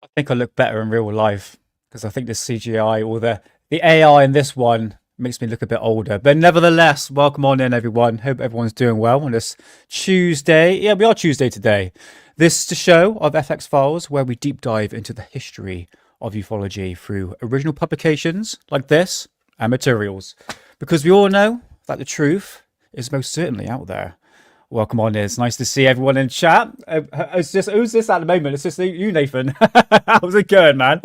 I think I look better in real life because I think the CGI or the AI in this one makes me look a bit older. But nevertheless, welcome on in, everyone. Hope everyone's doing well on this Tuesday. Yeah, we are Tuesday today. This is the show of FX Files where we deep dive into the history of ufology through original publications like this and materials. Because we all know that the truth is most certainly out there. Welcome on in. It's nice to see everyone in chat. Who's this at the moment? It's just you, Nathan. How's it going, man?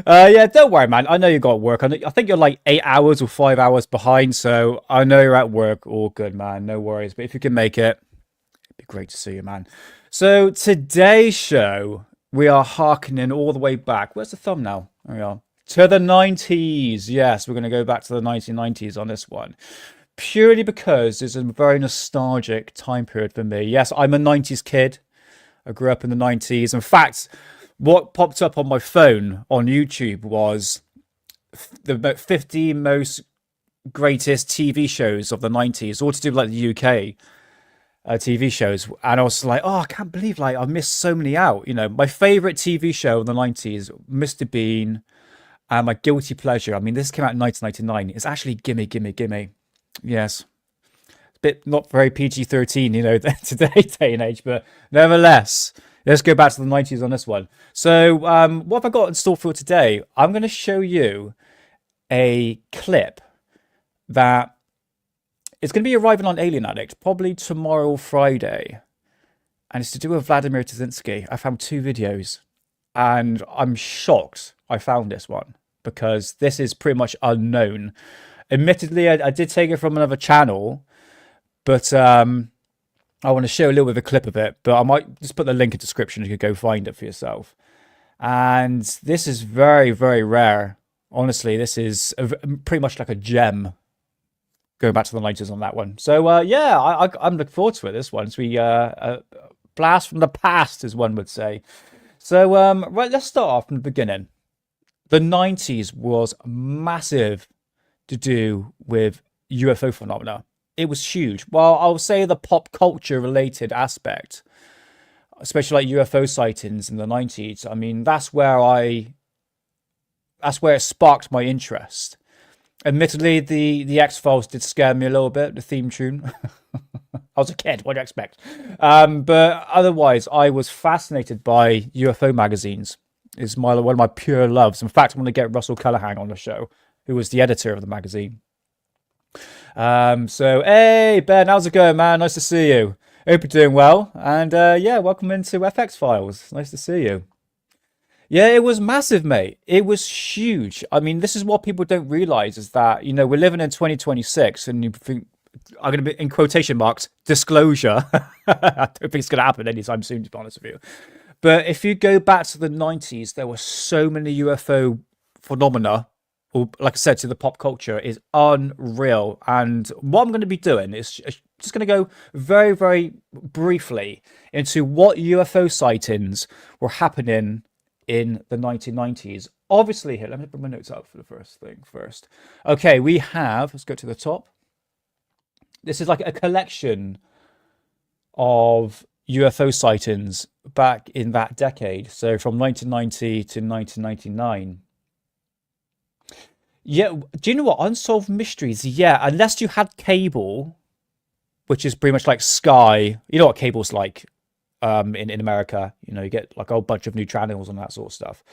Yeah, don't worry, man. I know you got work. I think you're like 8 hours or 5 hours behind, so I know you're at work. All good, man. No worries. But if you can make it, it'd be great to see you, man. So today's show, we are harkening all the way back. Where's the thumbnail? There we are. To the 90s. Yes, we're going to go back to the 1990s on this one. Purely because it's a very nostalgic time period for me. Yes, I'm a 90s kid. I grew up in the 90s. In fact, what popped up on my phone on YouTube was the 50 most greatest TV shows of the 90s, all to do with like the UK TV shows. And I was like, oh, I can't believe like I missed so many out. You know, my favorite TV show of the 90s, Mr. Bean, and my guilty pleasure. I mean, this came out in 1999. It's actually Gimme, Gimme, Gimme. Yes. A bit not very PG-13, you know, today's day and age, but nevertheless, let's go back to the 90s on this one. So what have I got in store for today? I'm going to show you a clip that is going to be arriving on Alien Addict probably tomorrow, Friday. And it's to do with Vladimir Tazinski. I found 2 videos and I'm shocked I found this one because this is pretty much unknown. Admittedly, I did take it from another channel, but I want to show a little bit of a clip of it. But I might just put the link in the description. You could go find it for yourself. And this is very, very rare. Honestly, this is pretty much like a gem. Going back to the 90s on that one. So, yeah, I'm looking forward to it, this one. So we blast from the past, as one would say. So, right, let's start off from the beginning. The 90s was massive to do with UFO phenomena. It was huge. Well, I'll say the pop culture related aspect, especially like UFO sightings in the 90s. I mean, that's where it sparked my interest. Admittedly, the X-Files did scare me a little bit, the theme tune. I was a kid, what do you expect? But otherwise, I was fascinated by UFO magazines. It's one of my pure loves. In fact, I want to get Russell Callahan on the show, who was the editor of the magazine. So, hey, Ben, how's it going, man? Nice to see you. Hope you're doing well. And yeah, welcome into FX Files. Nice to see you. Yeah, it was massive, mate. It was huge. I mean, this is what people don't realize is that, you know, we're living in 2026 and you think, I'm going to be in quotation marks, disclosure. I don't think it's going to happen anytime soon, to be honest with you. But if you go back to the 90s, there were so many UFO phenomena, or like I said, to the pop culture is unreal. And what I'm going to be doing is just going to go very, very briefly into what UFO sightings were happening in the 1990s. Obviously, here, let me bring my notes up for the first thing first. Okay, we have, let's go to the top. This is like a collection of UFO sightings back in that decade. So from 1990 to 1999. Yeah, do you know what? Unsolved mysteries. Yeah, unless you had cable, which is pretty much like Sky. You know what cable's like in America. You know, you get like a whole bunch of new channels and that sort of stuff.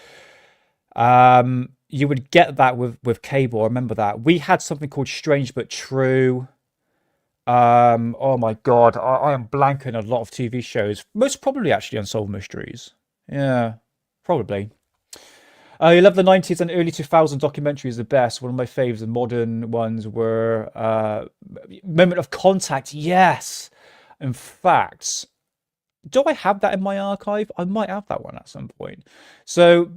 You would get that with cable. I remember that. We had something called Strange But True. Oh my God, I am blanking a lot of TV shows. Most probably actually Unsolved Mysteries. Yeah, probably. You love the 90s and early 2000s documentaries the best. One of my faves, the modern ones were Moment of Contact. Yes. In fact, do I have that in my archive? I might have that one at some point. So,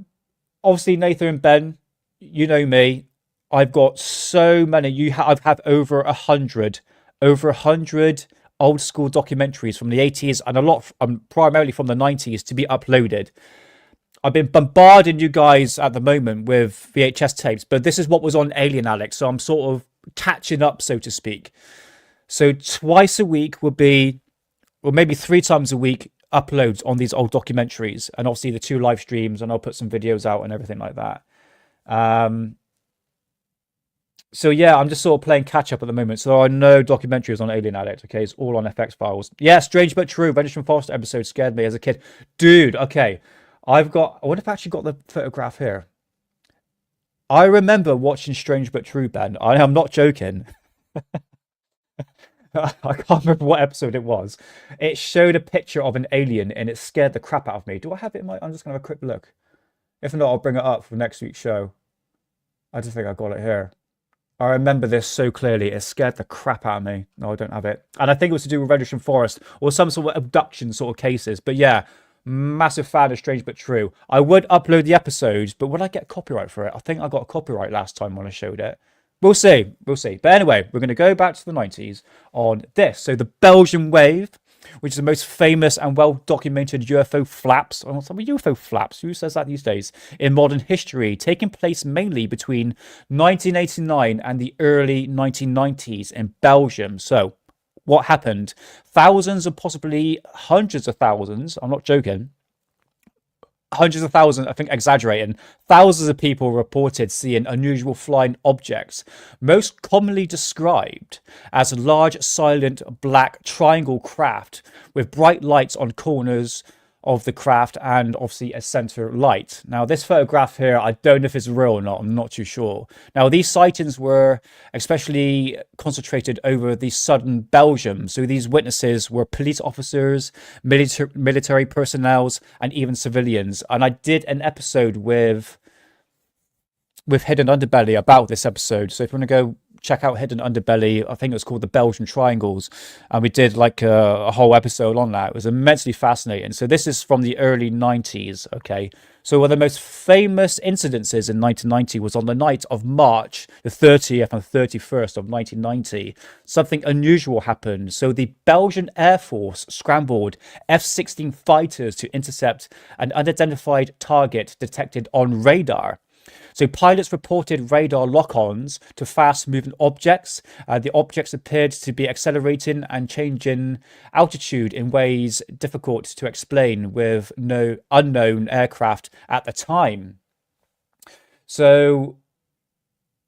obviously, Nathan and Ben, you know me. I've got so many. I've had over 100 old school documentaries from the 80s and a lot primarily from the 90s to be uploaded. I've been bombarding you guys at the moment with VHS tapes, but this is what was on Alien Alex, so I'm sort of catching up, so to speak. So twice a week will be, or maybe 3 times a week, uploads on these old documentaries, and obviously the 2 live streams, and I'll put some videos out and everything like that. So yeah, I'm just sort of playing catch up at the moment. So there are no documentaries on Alien Addict. Okay, it's all on FX Files. Yeah, strange but true. Vengeance from Forest episode scared me as a kid, dude. Okay, I wonder if I actually got the photograph here. I remember watching Strange but True, Ben. I'm not joking. I can't remember what episode it was. It showed a picture of an alien and it scared the crap out of me. Do I have it in my... I'm just going to have a quick look. If not, I'll bring it up for next week's show. I just think I got it here. I remember this so clearly. It scared the crap out of me. No, I don't have it. And I think it was to do with Vengeance from Forest or some sort of abduction sort of cases. But yeah, massive fan of Strange but True. I would upload the episodes, but would I get copyright for it? I think I got a copyright last time when I showed it. We'll see. We'll see. But anyway, we're going to go back to the 90s on this. So the Belgian wave, which is the most famous and well-documented UFO flaps. Oh, some UFO flaps. Who says that these days? In modern history, taking place mainly between 1989 and the early 1990s in Belgium. So what happened? Thousands and possibly hundreds of thousands, I'm not joking, hundreds of thousands, I think exaggerating, thousands of people reported seeing unusual flying objects, most commonly described as large, silent, black triangle craft with bright lights on corners of the craft and obviously a center light. Now this photograph here, I don't know if it's real or not, I'm not too sure. Now these sightings were especially concentrated over the southern Belgium, so these witnesses were police officers, military personnel, and even civilians. And I did an episode with Hidden Underbelly about this episode, so if you want to go check out Hidden Underbelly, I think it was called the Belgian Triangles, and we did like a whole episode on that. It was immensely fascinating. So this is from the early 90s. Okay, so one of the most famous incidences in 1990 was on the night of March the 30th and 31st of 1990. Something unusual happened. So the Belgian Air Force scrambled F-16 fighters to intercept an unidentified target detected on radar. So pilots reported radar lock-ons to fast-moving objects. The objects appeared to be accelerating and changing altitude in ways difficult to explain with no unknown aircraft at the time. So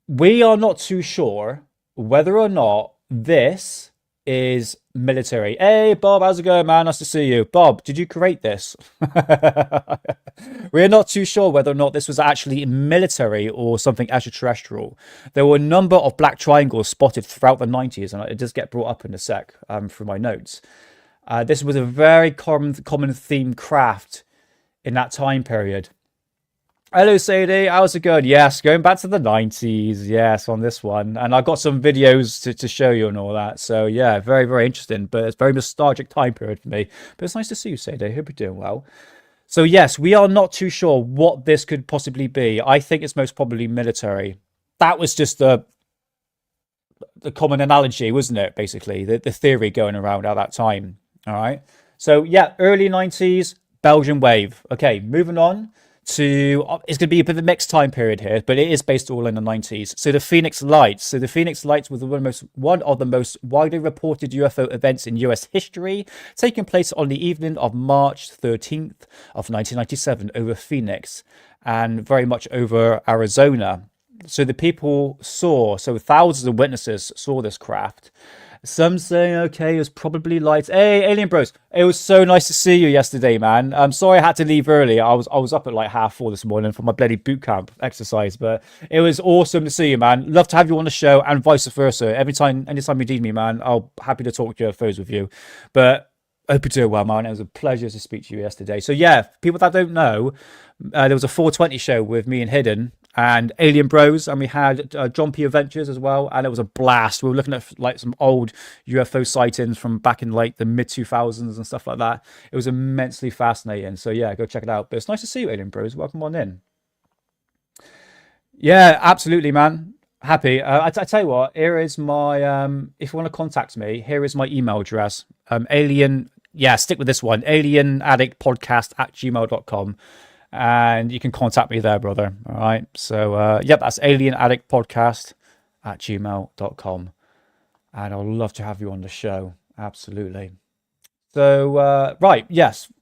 we are not too sure whether or not this is military. Hey Bob, how's it going, man? Nice to see you. Bob, did you create this? We're not too sure whether or not this was actually military or something extraterrestrial. There were a number of black triangles spotted throughout the 90s, and it does get brought up in a sec through my notes. This was a very common theme craft in that time period. Hello Sadie, how's it going? Yes, going back to the 90s, yes, on this one. And I've got some videos to show you and all that. So yeah, very, very interesting, but it's a very nostalgic time period for me. But it's nice to see you, Sadie. Hope you're doing well. So yes, we are not too sure what this could possibly be. I think it's most probably military. That was just the common analogy, wasn't it? Basically, the theory going around at that time. All right. So yeah, early 90s, Belgian wave. Okay, moving on to, it's going to be a bit of a mixed time period here, but it is based all in the 90s. So the Phoenix Lights. So the Phoenix Lights was one of the most widely reported UFO events in US history, taking place on the evening of March 13th of 1997 over Phoenix and very much over Arizona. So the people saw, so thousands of witnesses saw this craft. Some saying, okay, it was probably lights. Hey, Alien Bros, it was so nice to see you yesterday, man. I'm sorry I had to leave early. I was up at like 4:30 this morning for my bloody boot camp exercise, but it was awesome to see you, man. Love to have you on the anytime and vice versa. Anytime you need me, man, I'll happy to talk UFOs with you. But I hope you're doing well, man. It was a pleasure to speak to you yesterday. So yeah, people that don't know, there was a 420 show with me and Hidden and Alien Bros, and we had John P. Adventures as well, and it was a blast. We were looking at like some old UFO sightings from back in like the mid-2000s and stuff like that. It was immensely fascinating. So yeah, go check it out. But it's nice to see you, Alien Bros. Welcome on in. Yeah, absolutely, man. Happy. I tell you what, here is my, if you want to contact me, here is my email address. Stick with this one, alienaddictpodcast@gmail.com. And you can contact me there, brother. All right. So, that's alienaddictpodcast@gmail.com. And I'd love to have you on the show. Absolutely. So, right, yes,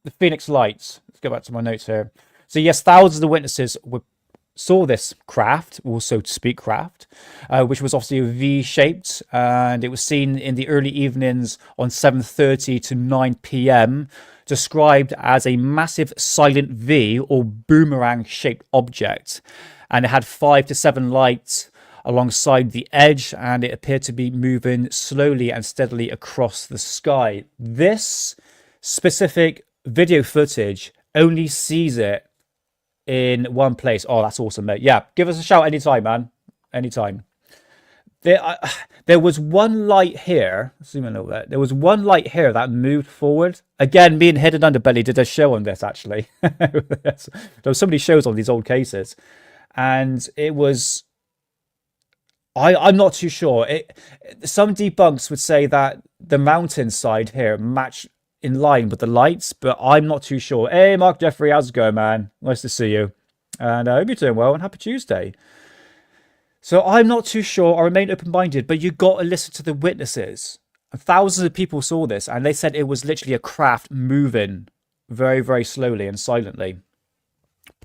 the Phoenix Lights. Let's go back to my notes here. So, yes, thousands of witnesses saw this craft, or so to speak, craft, which was obviously V-shaped, and it was seen in the early evenings on 7:30 to 9 p.m., described as a massive silent V or boomerang-shaped object, and it had 5 to 7 lights alongside the edge, and it appeared to be moving slowly and steadily across the sky. This specific video footage only sees it in one place. Oh, that's awesome, mate. Yeah, give us a shout anytime, man. Anytime. There was one light here. Zoom in a little bit. There was one light here that moved forward. Again, me and Hidden Underbelly did a show on this, actually. There were so many shows on these old cases. And it was... I'm not too sure. Some debunks would say that the mountainside here matched in line with the lights, but I'm not too sure. Hey, Mark Jeffrey, how's it going, man? Nice to see you. And I hope you're doing well, and happy Tuesday. So I'm not too sure. I remain open-minded, but you got to listen to the witnesses. And thousands of people saw this, and they said it was literally a craft moving very, very slowly and silently.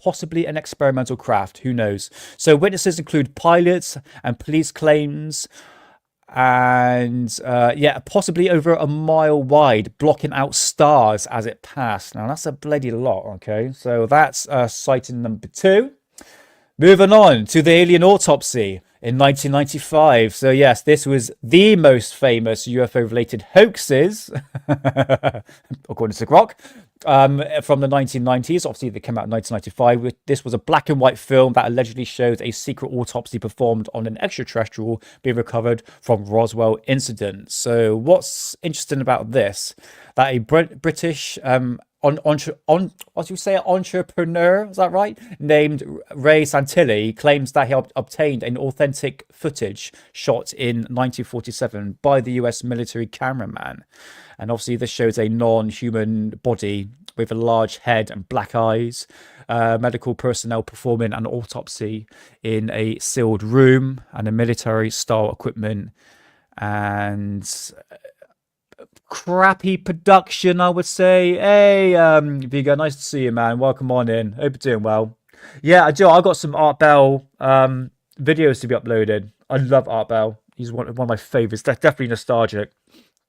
Possibly an experimental craft, who knows? So witnesses include pilots and police claims, and yeah, possibly over a mile wide, blocking out stars as it passed. Now that's a bloody lot. Okay, so that's sighting number 2. Moving on to the alien autopsy in 1995. So yes, this was the most famous UFO related hoaxes according to Grok, from the 1990s. Obviously they came out in 1995. This was a black and white film that allegedly shows a secret autopsy performed on an extraterrestrial being recovered from Roswell incident. So what's interesting about this, that a British what do you say, entrepreneur, is that right, named Ray Santilli, claims that he obtained an authentic footage shot in 1947 by the US military cameraman. And obviously this shows a non-human body with a large head and black eyes, medical personnel performing an autopsy in a sealed room, and a military style equipment, and crappy production, I would say. Hey, Vigo, nice to see you, man. Welcome on in. Hope you're doing well. Yeah, I do. I got some Art Bell videos to be uploaded. I love Art Bell. He's one of my favorites. Definitely nostalgic.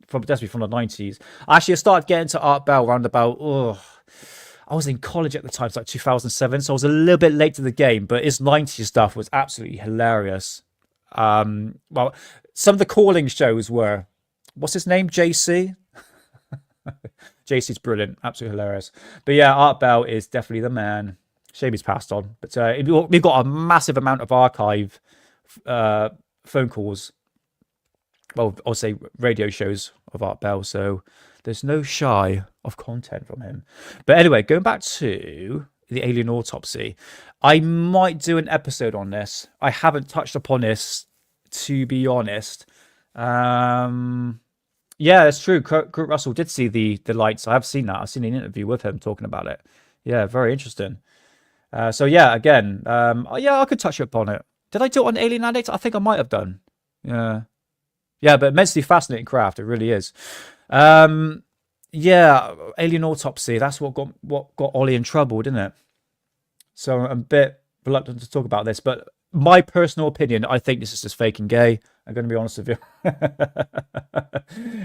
Definitely from the 90s. Actually, I started getting to Art Bell around about... I was in college at the time, it's like 2007, so I was a little bit late to the game, but his 90s stuff was absolutely hilarious. Well, some of the calling shows were... What's his name? JC? JC's brilliant. Absolutely hilarious. But yeah, Art Bell is definitely the man. Shame he's passed on. But we've got a massive amount of archive phone calls. Well, I'll say radio shows of Art Bell. So there's no shy of content from him. But anyway, going back to the alien autopsy, I might do an episode on this. I haven't touched upon this, to be honest. Yeah, that's true. Kurt Russell did see the lights. I have seen that. I've seen an interview with him talking about it. Yeah, very interesting. So yeah, again, yeah, I could touch upon it. Did I do it on Alien Addict? I think I might have done. Yeah, but immensely fascinating craft. It really is. Yeah, alien autopsy. That's what got Ollie in trouble, didn't it? So I'm a bit reluctant to talk about this, but my personal opinion, I think this is just fake and gay. I'm going to be honest with you.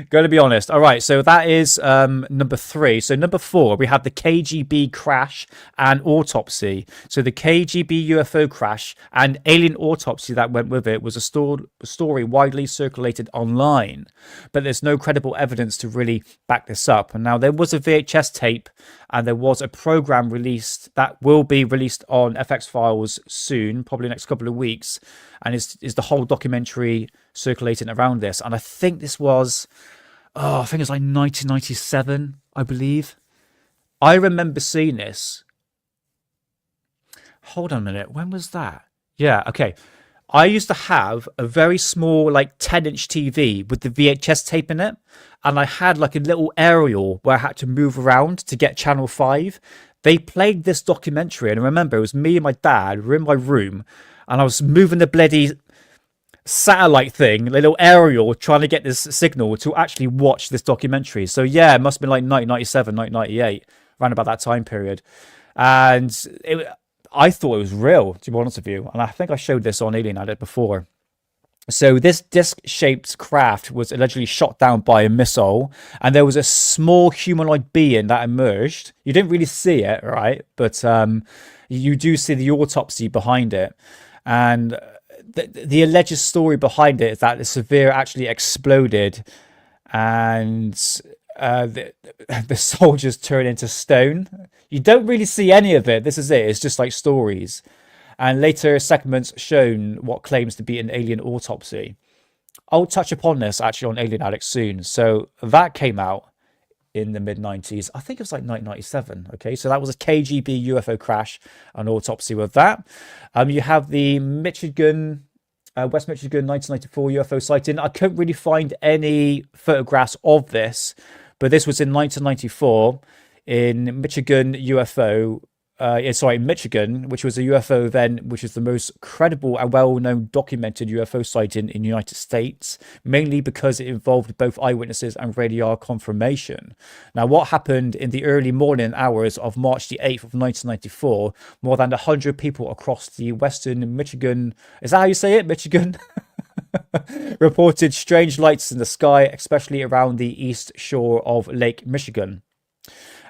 Going to be honest. All right, so that is number 3. So number 4, we have the KGB crash and autopsy. So the KGB UFO crash and alien autopsy that went with it was a story widely circulated online, but there's no credible evidence to really back this up. And now there was a VHS tape, and there was a program released that will be released on FX Files soon, probably next couple of weeks, and is the whole documentary circulating around this. And I think this was, I think it was like 1997, I believe. I remember seeing this. Hold on a minute, when was that? Yeah, okay. I used to have a very small, like 10-inch TV with the VHS tape in it, and I had like a little aerial where I had to move around to get Channel 5. They played this documentary, and I remember it was me and my dad were in my room, and I was moving the bloody satellite thing, a little aerial, trying to get this signal to actually watch this documentary. So yeah, it must have been like 1997, 1998, around about that time period. And I thought it was real, to be honest with you. And I think I showed this on Alien Addict before. So this disc-shaped craft was allegedly shot down by a missile, and there was a small humanoid being that emerged. You didn't really see it, right? But you do see the autopsy behind it. And the alleged story behind it is that the Severe actually exploded, and the soldiers turn into stone. You don't really see any of it. This is it. It's just like stories. And later segments shown what claims to be an alien autopsy. I'll touch upon this actually on Alien Addict soon. So that came out in the mid-90s. I think it was like 1997. Okay, so that was a KGB UFO crash, an autopsy with that. You have the Michigan, West Michigan 1994 UFO sighting. I couldn't really find any photographs of this, but this was in 1994 in Michigan UFO. Michigan, which was a UFO event, which is the most credible and well-known documented UFO sighting in the United States, mainly because it involved both eyewitnesses and radar confirmation. Now, what happened in the early morning hours of March the 8th of 1994, more than 100 people across the western Michigan, is that how you say it, Michigan? Reported strange lights in the sky, especially around the east shore of Lake Michigan.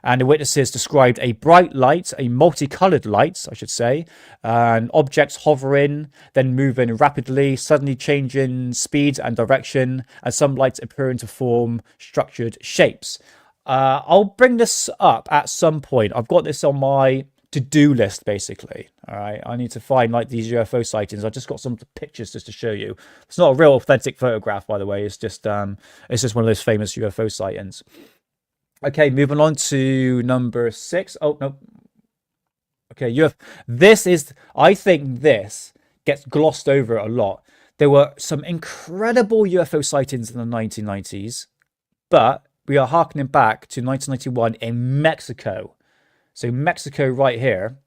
And the witnesses described a bright light, a multicolored light, I should say, and objects hovering, then moving rapidly, suddenly changing speed and direction, and some lights appearing to form structured shapes. I'll bring this up at some point. I've got this on my to-do list, basically. All right, I need to find like these UFO sightings. I just got some pictures just to show you. It's not a real authentic photograph, by the way. It's just one of those famous UFO sightings. Okay, moving on to number 6. Oh, no. Okay, I think this gets glossed over a lot. There were some incredible UFO sightings in the 1990s, but we are harkening back to 1991 in Mexico. So Mexico right here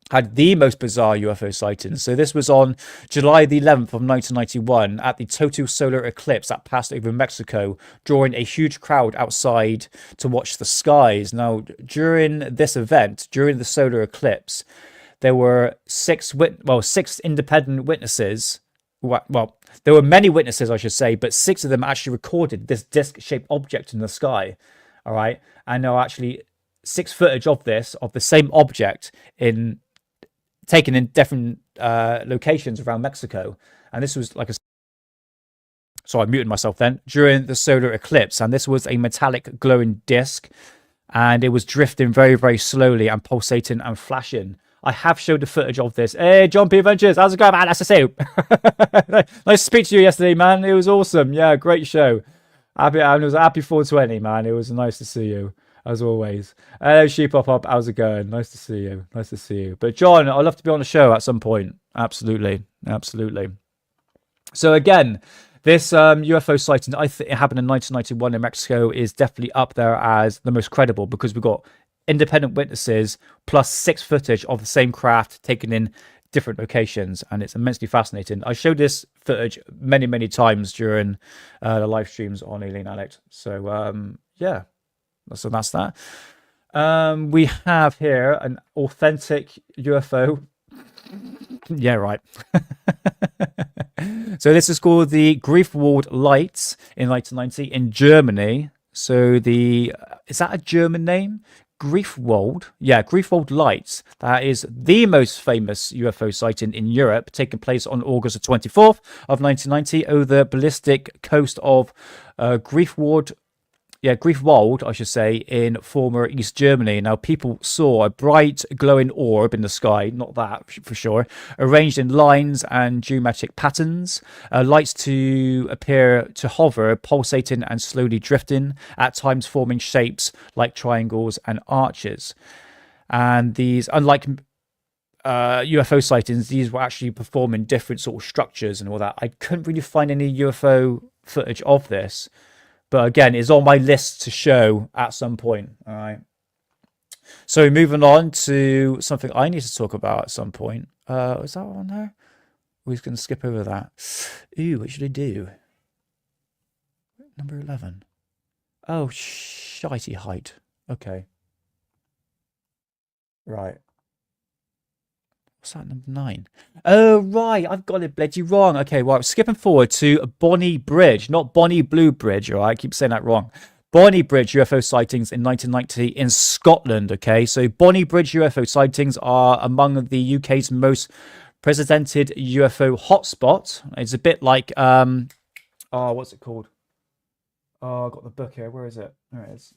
had the most bizarre UFO sightings. So this was on July the 11th of 1991 at the total solar eclipse that passed over Mexico, drawing a huge crowd outside to watch the skies. Now, during this event, during the solar eclipse, there were six independent witnesses. Well, there were many witnesses, I should say, but 6 of them actually recorded this disc-shaped object in the sky. All right, and there are actually 6 footage of this, of the same object taken in different locations around Mexico. And this was I muted myself then, during the solar eclipse. And this was a metallic glowing disc, and it was drifting very, very slowly and pulsating and flashing. I have showed the footage of this. Hey, John P. Ventures, how's it going, man? Nice to see you. Nice to speak to you yesterday, man. It was awesome. Yeah, great show. It was a happy 420, man. It was nice to see you, as always. Hello, Sheep Up. How's it going? Nice to see you. Nice to see you. But John, I'd love to be on the show at some point. Absolutely. Absolutely. So again, this UFO sighting, I think it happened in 1991 in Mexico, is definitely up there as the most credible, because we've got independent witnesses plus 6 footage of the same craft taken in different locations, and it's immensely fascinating. I showed this footage many, many times during the live streams on Alien Addict. So yeah. So that's that. We have here an authentic UFO. Yeah, right. So this is called the Greifswald Lights in 1990 in Germany. So is that a German name? Greifswald. Yeah, Greifswald Lights. That is the most famous UFO sighting in Europe, taking place on August the 24th of 1990 over the ballistic coast of Greifswald, I should say, in former East Germany. Now, people saw a bright glowing orb in the sky, not that for sure, arranged in lines and geometric patterns, lights to appear to hover, pulsating and slowly drifting, at times forming shapes like triangles and arches. And these, unlike UFO sightings, these were actually performing different sort of structures and all that. I couldn't really find any UFO footage of this. But again, it's on my list to show at some point. All right. So moving on to something I need to talk about at some point. Is that on there? We're just going to skip over that. Ooh, what should I do? Number 11. Oh, shitey height. Okay. Right. What's that, number 9? Oh, right. I've got it bloody wrong. Okay, well, skipping forward to Bonnie Bridge, not Bonnie Blue Bridge, all right? I keep saying that wrong. Bonnie Bridge UFO sightings in 1990 in Scotland, okay? So Bonnie Bridge UFO sightings are among the UK's most precedented UFO hotspots. It's a bit like, what's it called? Oh, I've got the book here. Where is it? There it is.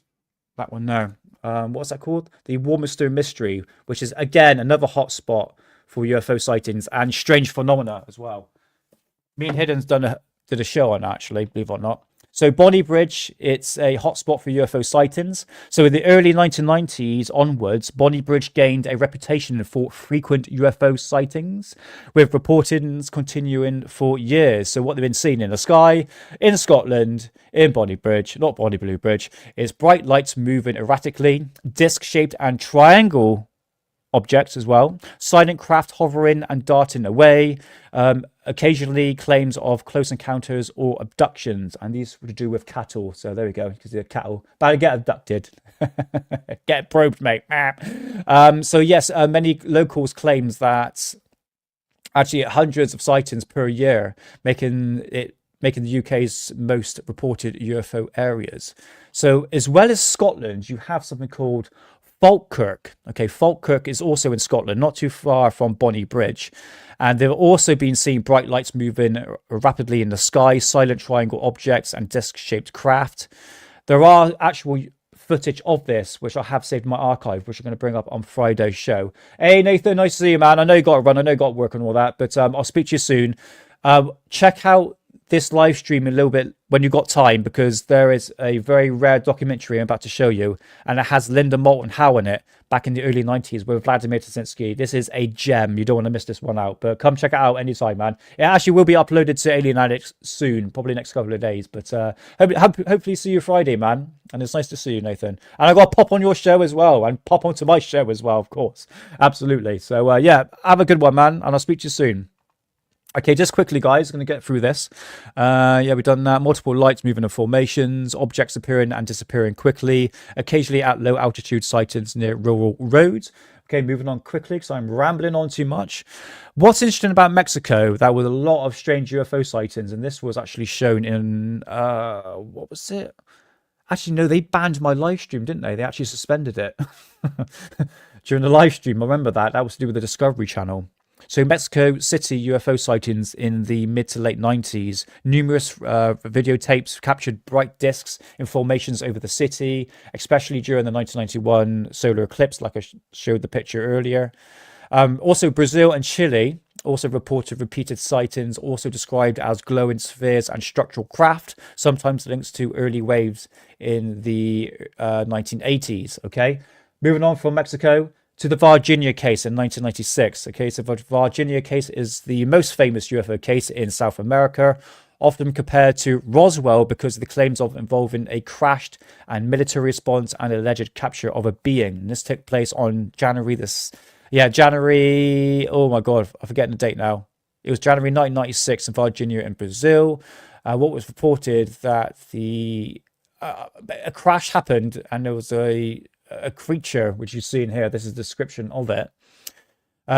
That one, no. What's that called? The Warminster Mystery, which is, again, another hotspot for UFO sightings and strange phenomena as well. Me and Hidden's did a show on that, actually, believe it or not. So Bonnie Bridge, it's a hotspot for UFO sightings. So in the early 1990s onwards, Bonnie Bridge gained a reputation for frequent UFO sightings, with reportings continuing for years. So what they've been seeing in the sky, in Scotland, in Bonnie Bridge, not Bonnie Blue Bridge, is bright lights moving erratically, disc-shaped and triangle objects as well, silent craft hovering and darting away, occasionally claims of close encounters or abductions, and these were to do with cattle. So there we go, because the cattle about to get abducted. Get probed, mate. So yes, many locals claims that actually hundreds of sightings per year, making the UK's most reported UFO areas. So as well as Scotland, you have something called Falkirk. Okay, Falkirk is also in Scotland, not too far from Bonnie Bridge. And they've also been seeing bright lights moving rapidly in the sky, silent triangle objects, and disc-shaped craft. There are actual footage of this, which I have saved in my archive, which I'm going to bring up on Friday's show. Hey, Nathan, nice to see you, man. I know you got to run. I know you got to work and all that, but I'll speak to you soon. Check out this live stream a little bit when you got time, because there is a very rare documentary I'm about to show you, and it has Linda Moulton Howe in it back in the early 90s with Vladimir Tasinski. This is a gem. You don't want to miss this one out, but come check it out anytime, man. It actually will be uploaded to Alien Addicts soon, probably next couple of days, but hopefully see you Friday, man. And it's nice to see you, Nathan. And I got to pop on your show as well, and pop onto my show as well, of course. Absolutely. So yeah, have a good one, man, and I'll speak to you soon. Okay, just quickly, guys, going to get through this. Yeah, we've done that. Multiple lights moving in formations, objects appearing and disappearing quickly, occasionally at low altitude sightings near rural roads. Okay, moving on quickly because I'm rambling on too much. What's interesting about Mexico, there were a lot of strange UFO sightings, and this was actually shown in, what was it? Actually, no, they banned my live stream, didn't they? They actually suspended it during the live stream. I remember that. That was to do with the Discovery Channel. So Mexico City UFO sightings in the mid to late 90s. Numerous videotapes captured bright discs in formations over the city, especially during the 1991 solar eclipse, like I showed the picture earlier. Also, Brazil and Chile also reported repeated sightings, also described as glowing spheres and structural craft, sometimes links to early waves in the 1980s. Okay, moving on from Mexico to the Virginia case in 1996. Okay, so the Virginia case is the most famous UFO case in South America, often compared to Roswell because of the claims of involving a crashed and military response and alleged capture of a being. And this took place on January, oh my God, I'm forgetting the date now. It was January 1996 in Virginia in Brazil. What was reported that a crash happened and there was a creature, which you see in here. This is a description of it.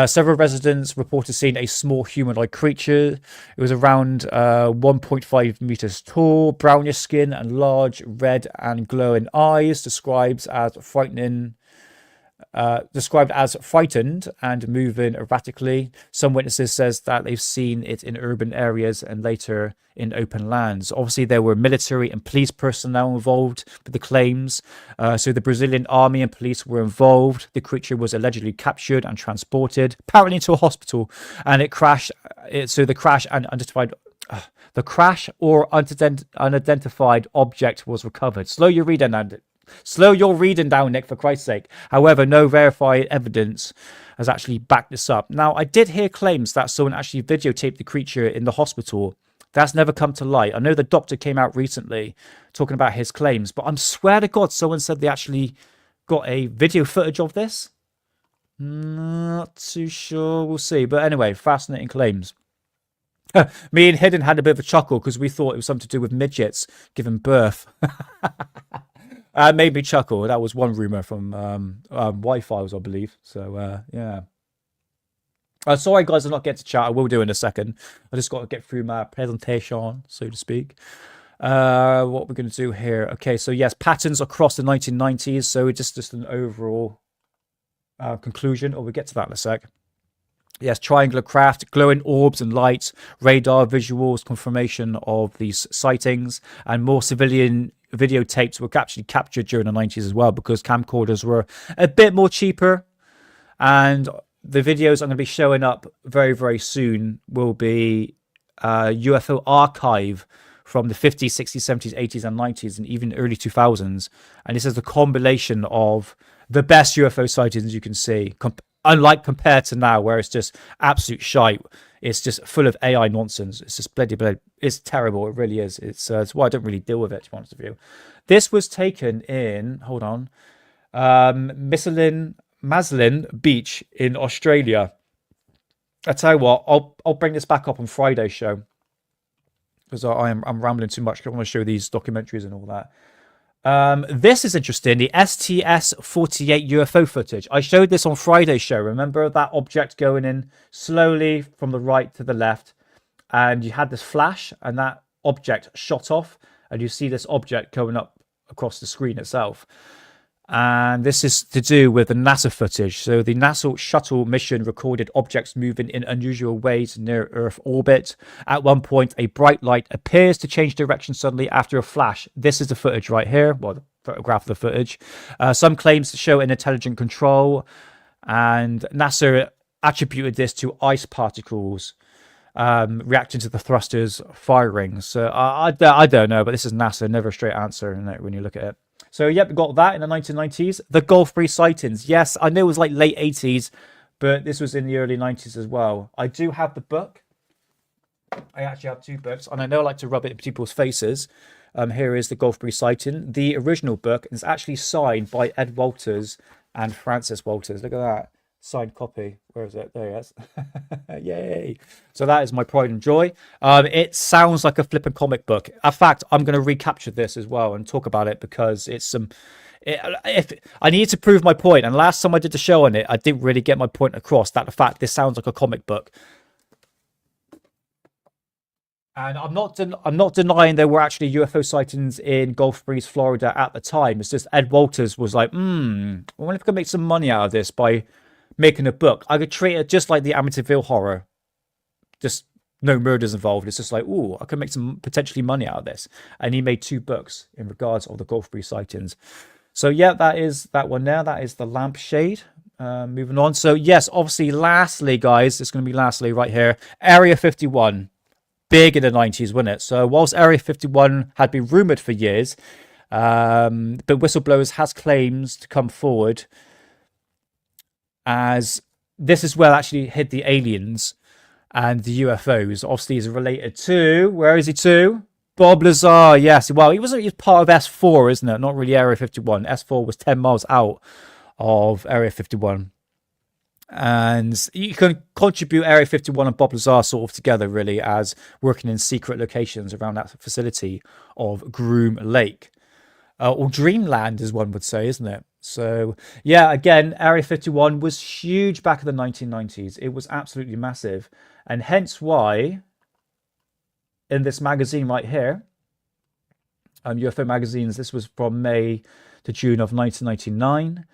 Several residents reported seeing a small humanoid creature. It was around 1.5 meters tall, brownish skin and large red and glowing eyes, described as frightened and moving erratically. Some witnesses says that they've seen it in urban areas and later in open lands. Obviously, there were military and police personnel involved with the claims. So the Brazilian army and police were involved. The creature was allegedly captured and transported, apparently to a hospital, and it crashed. The crash or unidentified object was recovered. Slow your reading down, Nick, for Christ's sake. However, no verified evidence has actually backed this up. Now, I did hear claims that someone actually videotaped the creature in the hospital. That's never come to light. I know the doctor came out recently talking about his claims, but I'm swear to God, someone said they actually got a video footage of this. Not too sure. We'll see. But anyway, fascinating claims. Me and Hidden had a bit of a chuckle because we thought it was something to do with midgets giving birth. Made me chuckle. That was one rumor from Wi-Fi's, I believe. So yeah. Sorry, guys, I'm not getting to chat. I will do in a second. I just got to get through my presentation, so to speak. What we're going to do here. Okay, so yes, patterns across the 1990s. So just an overall conclusion, or we'll get to that in a sec. Yes, triangular craft, glowing orbs and lights, radar visuals, confirmation of these sightings, and more civilian videotapes were actually captured during the 90s as well, because camcorders were a bit more cheaper. And the videos I'm going to be showing up very, very soon will be UFO archive from the 50s, 60s, 70s, 80s, and 90s, and even early 2000s. And this is the combination of the best UFO sightings you can see, unlike compared to now, where it's just absolute shite. It's just full of AI nonsense. It's just bloody. It's terrible. It really is. It's why I don't really deal with it, to be honest with you. This was taken in, hold on, Maslin Beach in Australia. I tell you what, I'll bring this back up on Friday's show, because I'm rambling too much. I want to show these documentaries and all that. This is interesting. The STS-48 UFO footage. I showed this on Friday's show. Remember that object going in slowly from the right to the left, and you had this flash, and that object shot off, and you see this object going up across the screen itself. And this is to do with the NASA footage. So the NASA shuttle mission recorded objects moving in unusual ways near Earth orbit. At one point, a bright light appears to change direction suddenly after a flash. This is the footage right here. Well, the photograph of the footage. Some claims to show an intelligent control, and NASA attributed this to ice particles reacting to the thrusters firing. So I don't know, but this is NASA. Never a straight answer when you look at it. So, yep, we got that in the 1990s. The Gulf Breeze sightings. Yes, I know it was like late 80s, but this was in the early 90s as well. I do have the book. I actually have two books, and I know I like to rub it in people's faces. Here is the Gulf Breeze sighting. The original book is actually signed by Ed Walters and Francis Walters. Look at that. Signed copy. Where is it? There it is. Yay. So that is my pride and joy. It sounds like a flipping comic book. In fact, I'm going to recapture this as well and talk about it, because it's if I need to prove my point, and last time I did the show on it, I didn't really get my point across, that the fact this sounds like a comic book. And I'm not denying there were actually UFO sightings in Gulf Breeze, Florida at the time. It's just Ed Walters was like, I wonder if I can make some money out of this by making a book. I could treat it just like the Amityville horror, just no murders involved. It's just like, ooh, I can make some potentially money out of this. And he made two books in regards of the Gulf Breeze sightings. So yeah, that is that one there. That is the lampshade. Moving on. So yes, obviously, lastly, guys, it's going to be lastly right here. Area 51, big in the 90s, wasn't it? So whilst Area 51 had been rumored for years, but whistleblowers has claims to come forward, as this is where actually hid the aliens and the UFOs. Obviously, is related to, where is he to? Bob Lazar, yes. Well, he was part of S4, isn't it? Not really Area 51. S4 was 10 miles out of Area 51. And you can contribute Area 51 and Bob Lazar sort of together, really, as working in secret locations around that facility of Groom Lake. Or Dreamland, as one would say, isn't it? So, yeah, again, Area 51 was huge back in the 1990s. It was absolutely massive. And hence why, in this magazine right here, UFO magazines, this was from May to June of 1999.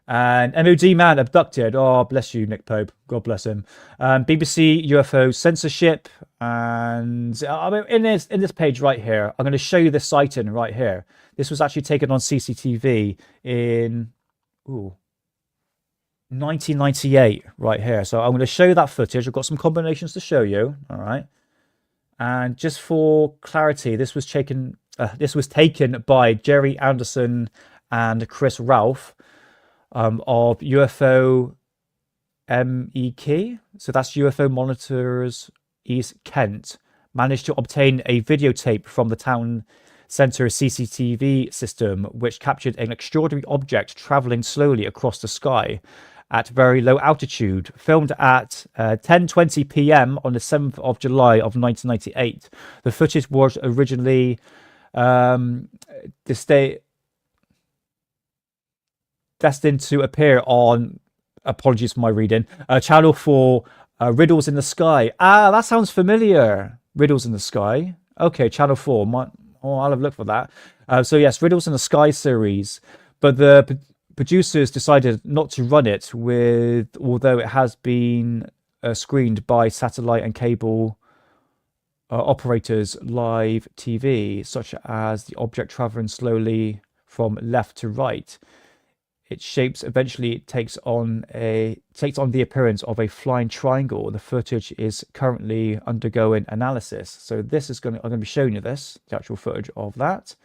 And MOD man abducted. Oh, bless you, Nick Pope. God bless him. BBC UFO censorship. And I mean, in this page right here, I'm going to show you the sighting right here. This was actually taken on CCTV in 1998 right here. So I'm going to show you that footage. I've got some combinations to show you. All right. And just for clarity, this was taken by Jerry Anderson and Chris Ralph of UFO MEK. So that's UFO Monitors East Kent. Managed to obtain a videotape from the town centre CCTV system, which captured an extraordinary object travelling slowly across the sky. at very low altitude, filmed at 10:20 p.m. on the 7th of July of 1998. The footage was originally destined to appear on, apologies for my reading, Channel 4, Riddles in the Sky. Ah, that sounds familiar. Riddles in the Sky. Okay, Channel 4. I'll have a look for that. So yes, Riddles in the Sky series. But the producers decided not to run it, although it has been screened by satellite and cable operators live TV, such as the object traveling slowly from left to right. Its shapes eventually takes on the appearance of a flying triangle. The footage is currently undergoing analysis. So this is I'm going to be showing you the actual footage of that.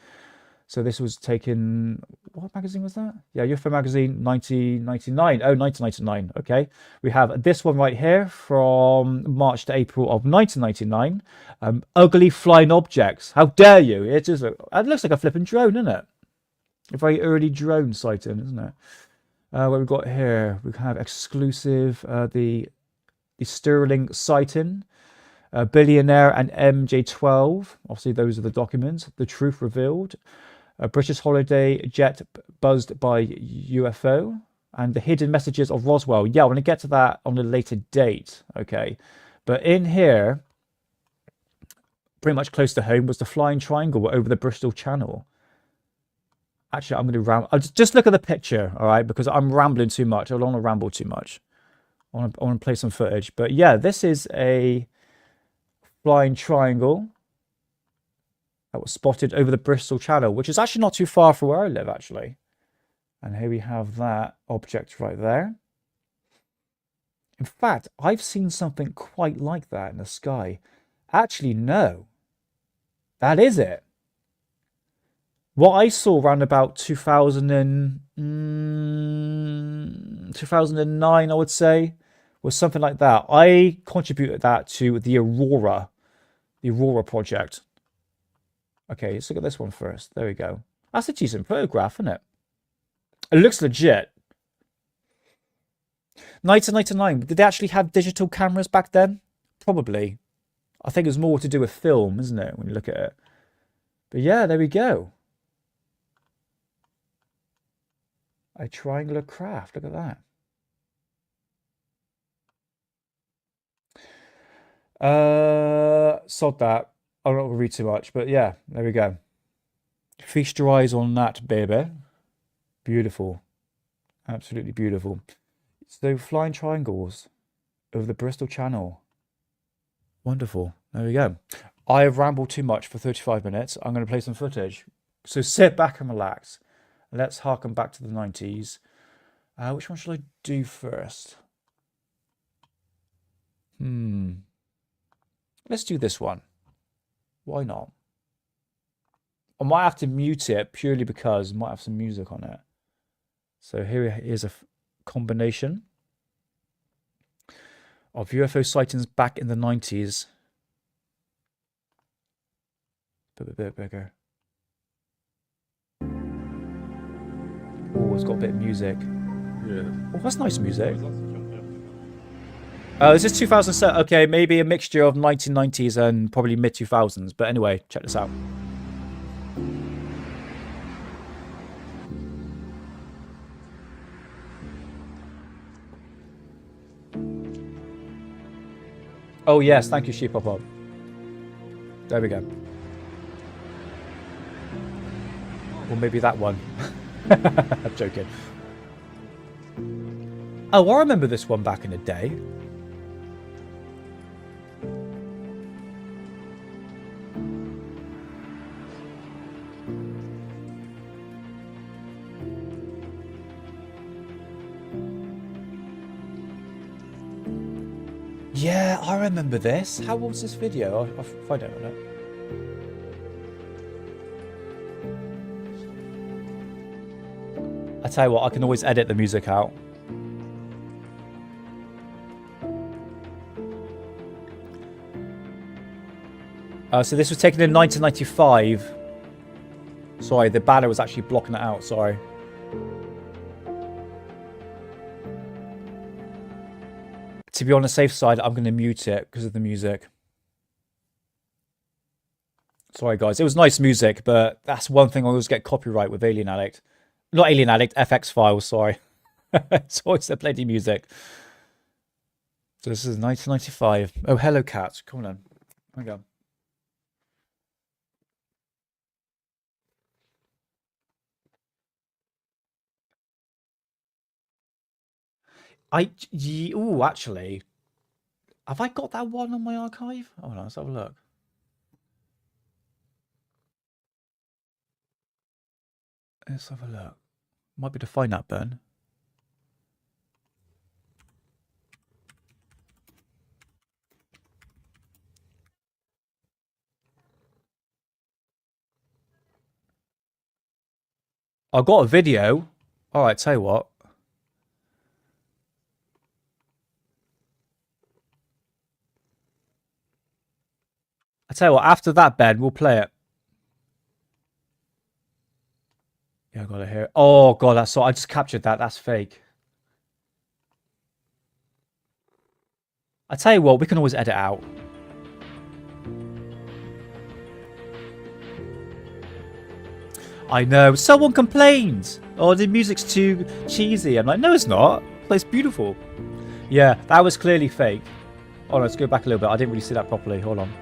So this was taken, what magazine was that? Yeah, UFO magazine 1999. Oh, 1999. Okay. We have this one right here from March to April of 1999. Ugly flying objects. How dare you? It looks like a flipping drone, isn't it? A very early drone sighting, isn't it? What we've got here, we have exclusive, the Sterling sighting, Billionaire and MJ12. Obviously, those are the documents. The truth revealed. A British holiday jet buzzed by UFO, and the hidden messages of Roswell. Yeah, I want to get to that on a later date. Okay, but in here, pretty much close to home, was the flying triangle over the Bristol Channel. Actually, I'm going to ramble. I'll just look at the picture, all right, because I'm rambling too much. I don't want to ramble too much. I want to play some footage. But yeah, this is a flying triangle that was spotted over the Bristol Channel, which is actually not too far from where I live, actually. And here we have that object right there. In fact, I've seen something quite like that in the sky. Actually, no. That is it. What I saw around about 2009, I would say, was something like that. I contributed that to the Aurora project. Okay, let's look at this one first. There we go. That's a decent photograph, isn't it? It looks legit. 1999, did they actually have digital cameras back then? Probably. I think it was more to do with film, isn't it, when you look at it? But yeah, there we go. A triangular craft. Look at that. Sod that. I'm not going to read too much, but yeah, there we go. Feast your eyes on that, baby. Beautiful. Absolutely beautiful. So, flying triangles over the Bristol Channel. Wonderful. There we go. I have rambled too much for 35 minutes. I'm going to play some footage. So, sit back and relax. Let's harken back to the 90s. Which one should I do first? Let's do this one. Why not? I might have to mute it purely because it might have some music on it. So here is a combination of UFO sightings back in the 90s. A bit bigger. Oh, it's got a bit of music. Yeah. Oh, that's nice music. This is 2007. Okay, maybe a mixture of 1990s and probably mid-2000s. But anyway, check this out. Oh, yes. Thank you, Sheep Pop Up. There we go. Or maybe that one. I'm joking. Oh, I remember this one back in the day. Yeah, I remember this. How old was this video? I'll find out on it. I tell you what, I can always edit the music out. So this was taken in 1995. Sorry, the banner was actually blocking it out. Sorry. To be on the safe side, I'm going to mute it because of the music. Sorry, guys. It was nice music, but that's one thing I always get copyright with Alien Addict. Not Alien Addict, FX Files, sorry. It's always the bloody music. So this is 1995. Oh, hello, cat. Come on. Hang on. Oh, actually, have I got that one on my archive? Oh no, let's have a look. Let's have a look. Might be to find that, Ben. I got a video. All right, tell you what. I tell you what. After that, Ben, we'll play it. Yeah, I got it here. Oh god, that's so. I just captured that. That's fake. I tell you what, we can always edit out. I know. Someone complained. Oh, the music's too cheesy. I'm like, no, it's not. It's beautiful. Yeah, that was clearly fake. Oh, let's go back a little bit. I didn't really see that properly. Hold on.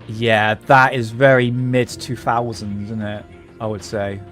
Yeah, that is very mid 2000s, isn't it? I would say.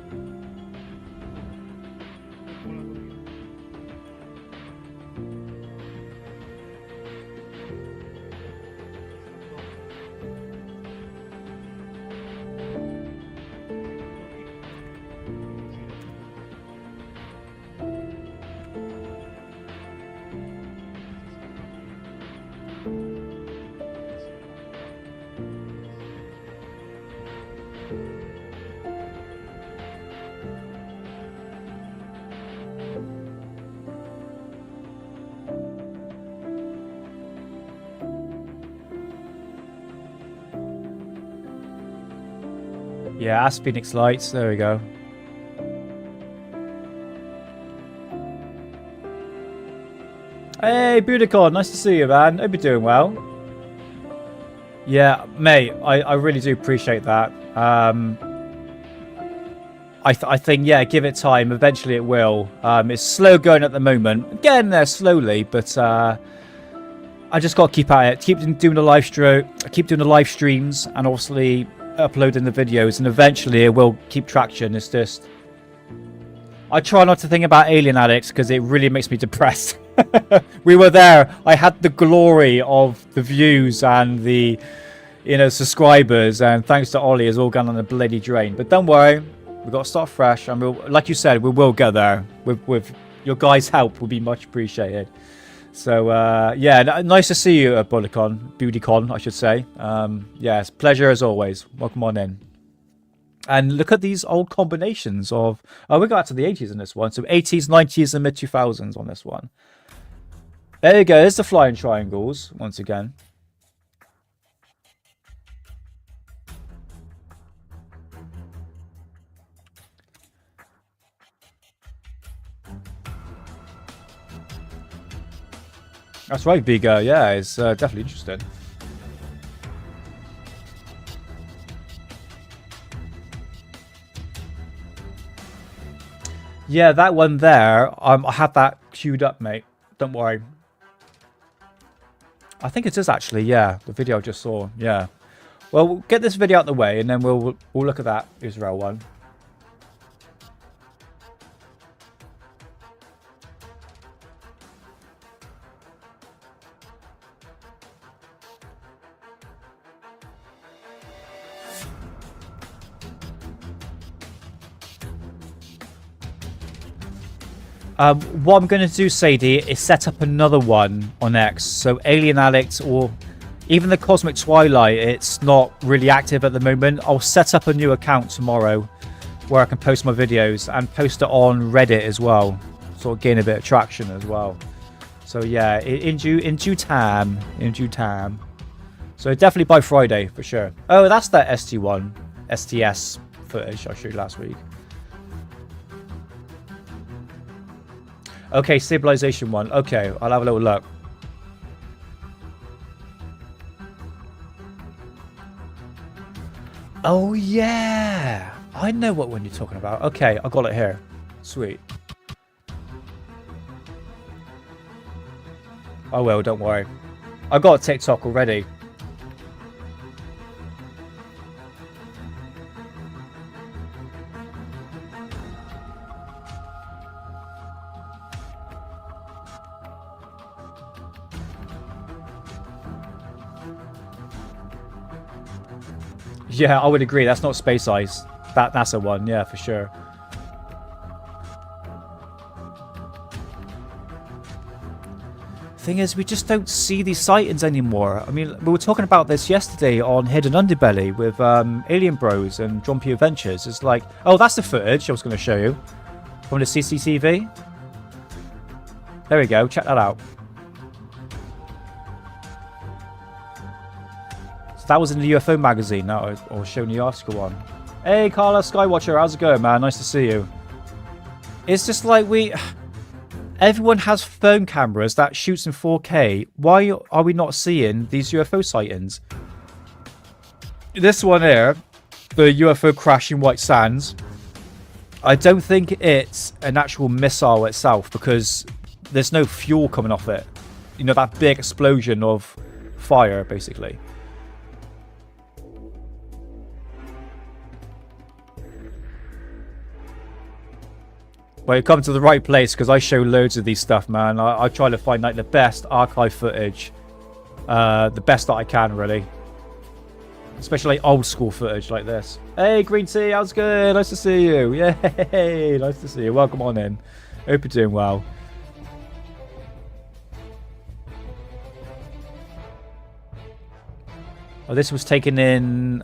Yeah, that's Phoenix Lights. There we go. Hey, Budicon. Nice to see you, man. Hope you're doing well. Yeah, mate, I really do appreciate that. I think, yeah, give it time. Eventually it will. It's slow going at the moment. Getting there slowly, but I just got to keep at it. Keep doing the live streams, and obviously uploading the videos, and eventually it will keep traction. It's just I try not to think about Alien Addicts because it really makes me depressed. We were there. I had the glory of the views and the subscribers, and thanks to Ollie, it's all gone on a bloody drain. But don't worry, we've got to start fresh, and we'll, like you said, we will get there. With your guys' help will be much appreciated. So, yeah, nice to see you, Budicon, I should say. Yes, pleasure as always. Welcome on in. And look at these old combinations of... Oh, we got out to the 80s in this one. So 80s, 90s, and mid-2000s on this one. There you go. There's the flying triangles, once again. That's right, Bigger. Yeah, it's definitely interesting. Yeah, that one there, I have that queued up, mate. Don't worry. I think it is actually, yeah. The video I just saw, yeah. Well, we'll get this video out of the way, and then we'll look at that Israel one. What I'm going to do, Sadie, is set up another one on X. So Alien Addict, or even the Cosmic Twilight, it's not really active at the moment. I'll set up a new account tomorrow where I can post my videos and post it on Reddit as well. Sort of gain a bit of traction as well. So yeah, in due time. So definitely by Friday for sure. Oh, that's that ST1, STS footage I showed last week. Okay, Civilization 1. Okay, I'll have a little look. Oh, yeah. I know what one you're talking about. Okay, I got it here. Sweet. I will, don't worry. I got a TikTok already. Yeah, I would agree. That's not space ice. That's a one, yeah, for sure. Thing is, we just don't see these sightings anymore. I mean, we were talking about this yesterday on Hidden Underbelly with Alien Bros and John P. Adventures. It's like, oh, that's the footage I was going to show you from the CCTV. There we go. Check that out. So that was in the UFO magazine that I was showing the article on. Hey, Carla Skywatcher, how's it going, man? Nice to see you. It's just like everyone has phone cameras that shoots in 4K. Why are we not seeing these UFO sightings? This one here, the UFO crash in White Sands, I don't think it's an actual missile itself because there's no fuel coming off it. You know, that big explosion of fire, basically. Well, you come to the right place because I show loads of these stuff, man. I try to find like the best archive footage, the best that I can, really. Especially like, old school footage like this. Hey, Green Tea, how's it going? Nice to see you. Yay, nice to see you. Welcome on in. Hope you're doing well. Oh, this was taken in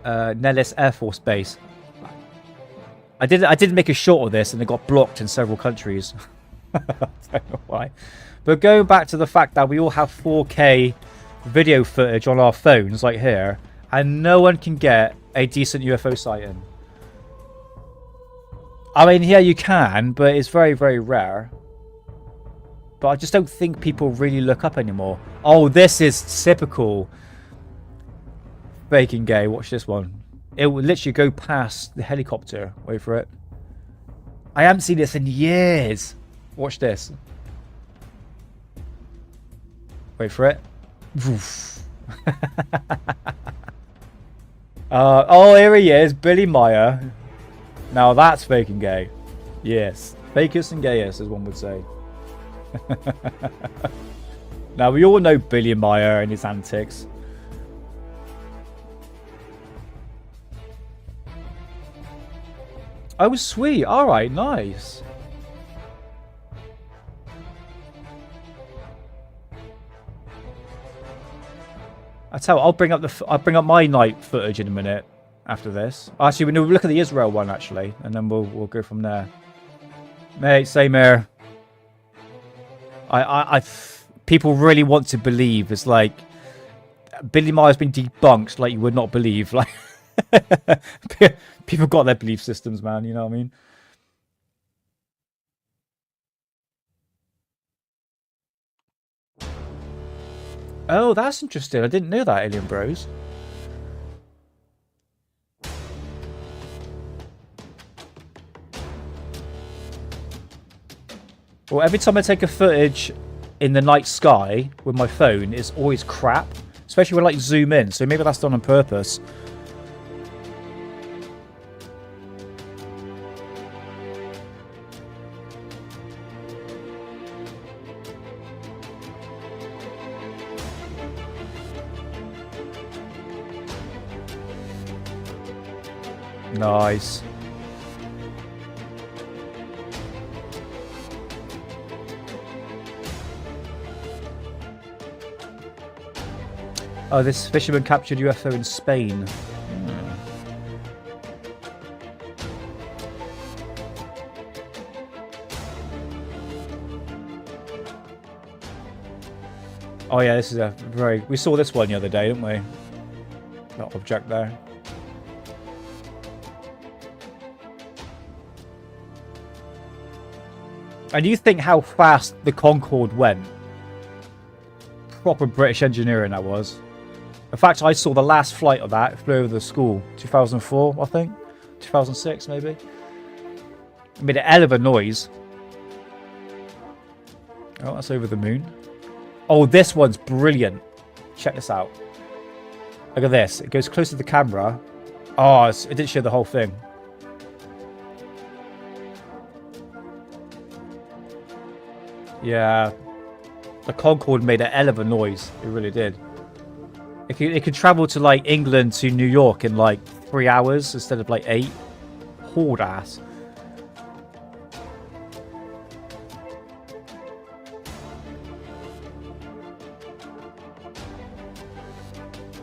Nellis Air Force Base. I did make a shot of this and it got blocked in several countries. I don't know why. But going back to the fact that we all have 4K video footage on our phones, like here, and no one can get a decent UFO sighting. I mean, yeah, you can, but it's very, very rare. But I just don't think people really look up anymore. Oh, this is typical faking gay. Watch this one. It will literally go past the helicopter. Wait for it. I haven't seen this in years. Watch this. Wait for it. Oh, here he is. Billy Meyer. Now that's faking gay. Yes. Fakest and gayest, as one would say. Now, we all know Billy Meyer and his antics. Oh, sweet. All right, nice. I tell you, I'll bring up my night footage in a minute after this. Actually, we'll look at the Israel one actually, and then we'll go from there. Mate, same here. People really want to believe it's like Billy Meyer's been debunked like you would not believe. Like people got their belief systems, man. You know what I mean? Oh, that's interesting. I didn't know that, Alien Bros. Well, every time I take a footage in the night sky with my phone, it's always crap. Especially when I like zoom in. So maybe that's done on purpose. Nice. Oh, this fisherman captured UFO in Spain. Oh yeah, this is a very... We saw this one the other day, didn't we? That object there. And you think how fast the Concorde went. Proper British engineering that was. In fact, I saw the last flight of that. It flew over the school. 2004, I think. 2006, maybe. It made a hell of a noise. Oh, that's over the moon. Oh, this one's brilliant. Check this out. Look at this. It goes close to the camera. Oh, it didn't show the whole thing. Yeah. The Concorde made a hell of a noise. It really did. It could travel to, like, England to New York in, like, 3 hours instead of, like, 8. Hard ass.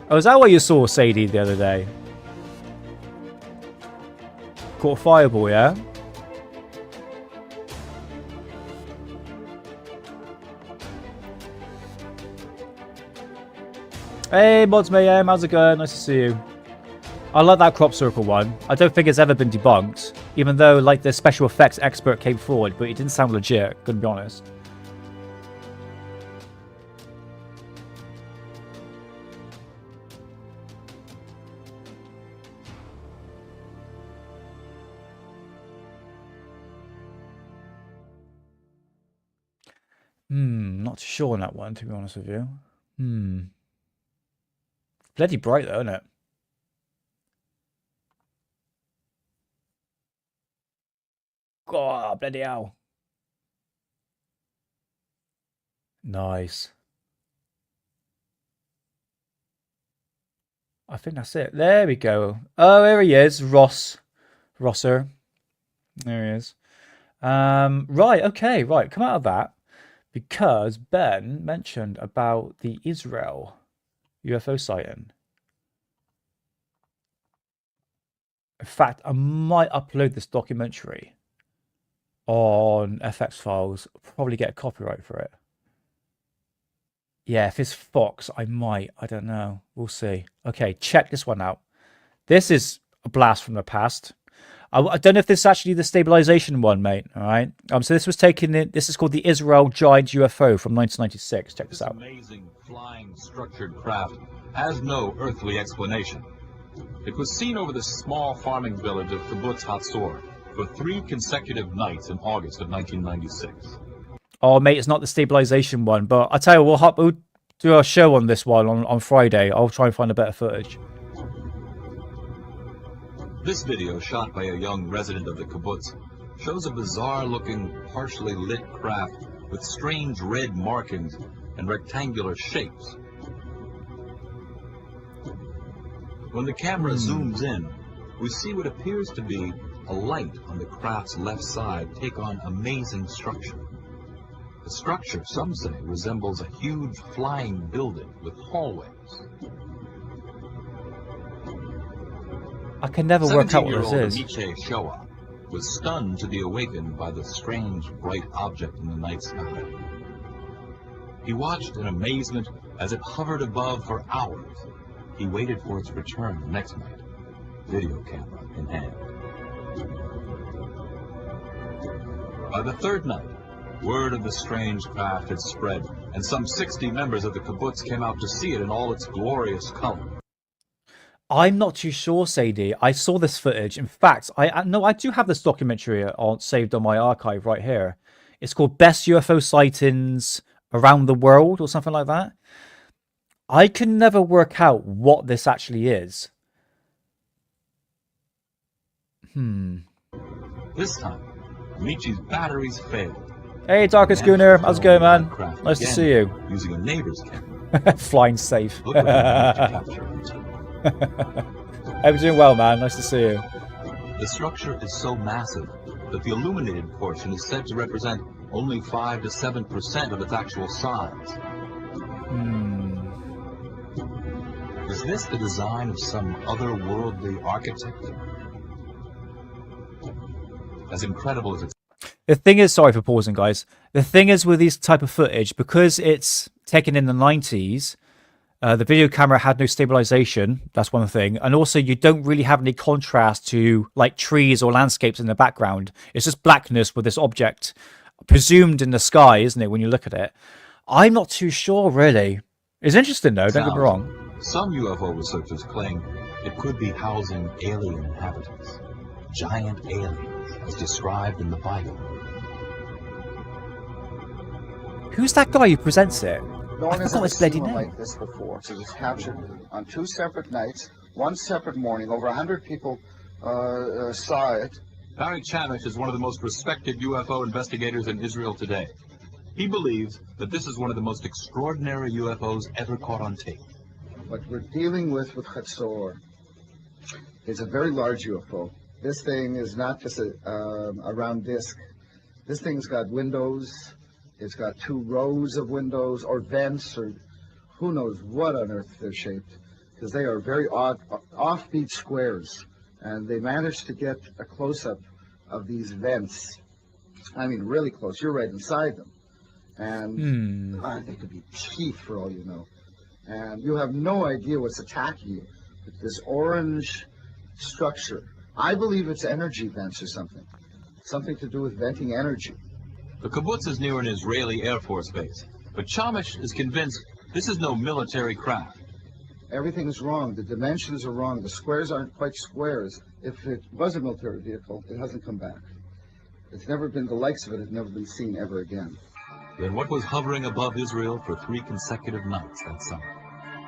Oh, is that what you saw, Sadie, the other day? Caught a fireball, yeah? Hey, Mods Mayhem, how's it going? Nice to see you. I like that crop circle one. I don't think it's ever been debunked, even though, like, the special effects expert came forward, but it didn't sound legit, gonna be honest. Not too sure on that one, to be honest with you. Bloody bright though, isn't it? God, bloody hell. Nice. I think that's it. There we go. Oh, there he is. Rosser. There he is. Right, okay, right. Come out of that. Because Ben mentioned about the Israel UFO sighting. In fact, I might upload this documentary on FX Files. Probably get a copyright for it. Yeah, if it's Fox, I might. I don't know. We'll see. Okay, check this one out. This is a blast from the past. I don't know if this is actually the stabilization one, mate. All right. So this was taken in. This is called the Israel Giant UFO from 1996. Check this out. Amazing flying structured craft has no earthly explanation. It was seen over the small farming village of Kibbutz Hatzor for 3 consecutive nights in August of 1996. Oh, mate, it's not the stabilization one, but I tell you, we'll do a show on this one on Friday. I'll try and find a better footage. This video, shot by a young resident of the kibbutz, shows a bizarre-looking, partially lit craft with strange red markings and rectangular shapes. When the camera zooms in, we see what appears to be a light on the craft's left side take on amazing structure. The structure, some say, resembles a huge flying building with hallways. I can never work out what this is. Miche Shoah was stunned to be awakened by the strange bright object in the night sky. He watched in amazement as it hovered above for hours. He waited for its return the next night, video camera in hand. By the third night, word of the strange craft had spread, and some 60 members of the kibbutz came out to see it in all its glorious color. I'm not too sure, Sadie. I saw this footage. In fact, I do have this documentary saved on my archive right here. It's called Best UFO Sightings Around the World or something like that. I can never work out what this actually is. This time, Michi's batteries failed. Hey, Darker Schooner. How's it going, man? Nice to see you. Using a neighbor's camera. Flying safe. Look what he managed to capture. I'm doing well, man. Nice to see you. The structure is so massive that the illuminated portion is said to represent only 5 to 7% of its actual size. Is this the design of some otherworldly architect? As incredible as it's... The thing is, sorry for pausing, guys. The thing is with these type of footage, because it's taken in the 90s, the video camera had no stabilization. That's one thing. And also, you don't really have any contrast to like trees or landscapes in the background. It's just blackness with this object presumed in the sky, isn't it, when you look at it? I'm not too sure, really. It's interesting, though, don't get me wrong. Some UFO researchers claim it could be housing alien inhabitants, giant aliens, as described in the Bible. Who's that guy who presents it? No one has forgot ever his bloody seen one name. like this before. So it was captured on 2 separate nights, 1 separate morning. Over 100 people saw it. Barry Chamish is one of the most respected UFO investigators in Israel today. He believes that this is one of the most extraordinary UFOs ever caught on tape. What we're dealing with Chatzor is a very large UFO. This thing is not just a round disc. This thing's got windows. It's got 2 rows of windows or vents, or who knows what on earth they're shaped, because they are very odd, offbeat squares. And they managed to get a close-up of these vents. I mean, really close. You're right inside them. And they could be teeth for all you know. And you have no idea what's attacking you. But this orange structure, I believe it's energy vents or something. Something to do with venting energy. The kibbutz is near an Israeli Air Force base, but Chamish is convinced this is no military craft. Everything is wrong. The dimensions are wrong. The squares aren't quite squares. If it was a military vehicle, it hasn't come back. It's never been, the likes of it has never been seen ever again. Then what was hovering above Israel for 3 consecutive nights that summer?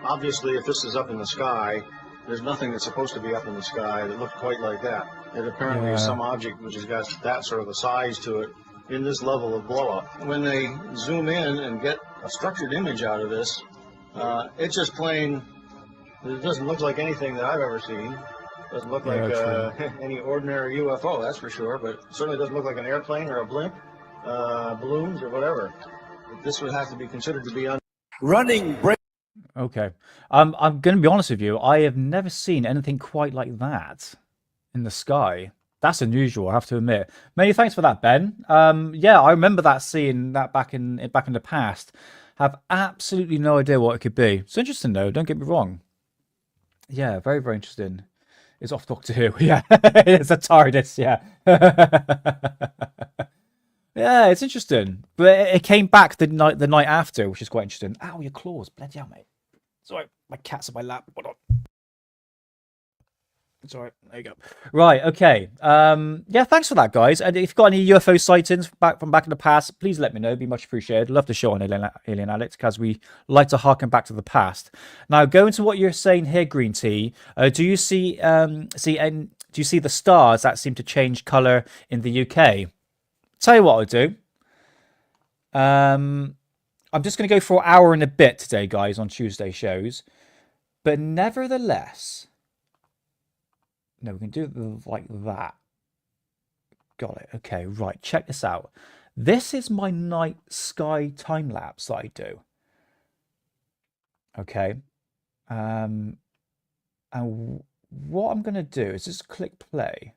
Obviously, if this is up in the sky, there's nothing that's supposed to be up in the sky that looked quite like that. It apparently is some object which has got that sort of a size to it in this level of blow-up. When they zoom in and get a structured image out of this, it's just plain. It doesn't look like anything that I've ever seen. Doesn't look like any ordinary UFO, that's for sure, but it certainly doesn't look like an airplane or a blimp, balloons or whatever. This would have to be considered to be running break. Okay. I'm going to be honest with you. I have never seen anything quite like that in the sky. That's unusual, I have to admit. Many thanks for that, Ben. Yeah, I remember that, seeing that back in the past. Have absolutely no idea what it could be. It's interesting, though. Don't get me wrong. Yeah, very, very interesting. It's off Doctor Who. Yeah, it's a TARDIS. Yeah. Yeah, it's interesting. But it came back the night after, which is quite interesting. Ow, your claws. Bloody hell, mate. Sorry, my cat's on my lap. Hold on. It's all right. There you go. Right. Okay. Yeah. Thanks for that, guys. And if you've got any UFO sightings from back in the past, please let me know. It'd be much appreciated. Love to show on Alien Alex, because we like to harken back to the past. Now, going to what you're saying here, Green Tea. Do you see the stars that seem to change color in the UK? Tell you what I'll do. I'm just going to go for an hour and a bit today, guys, on Tuesday shows. But nevertheless. No, we can do it like that. Got it. Okay, right. Check this out. This is my night sky time lapse that I do. Okay. And what I'm going to do is just click play.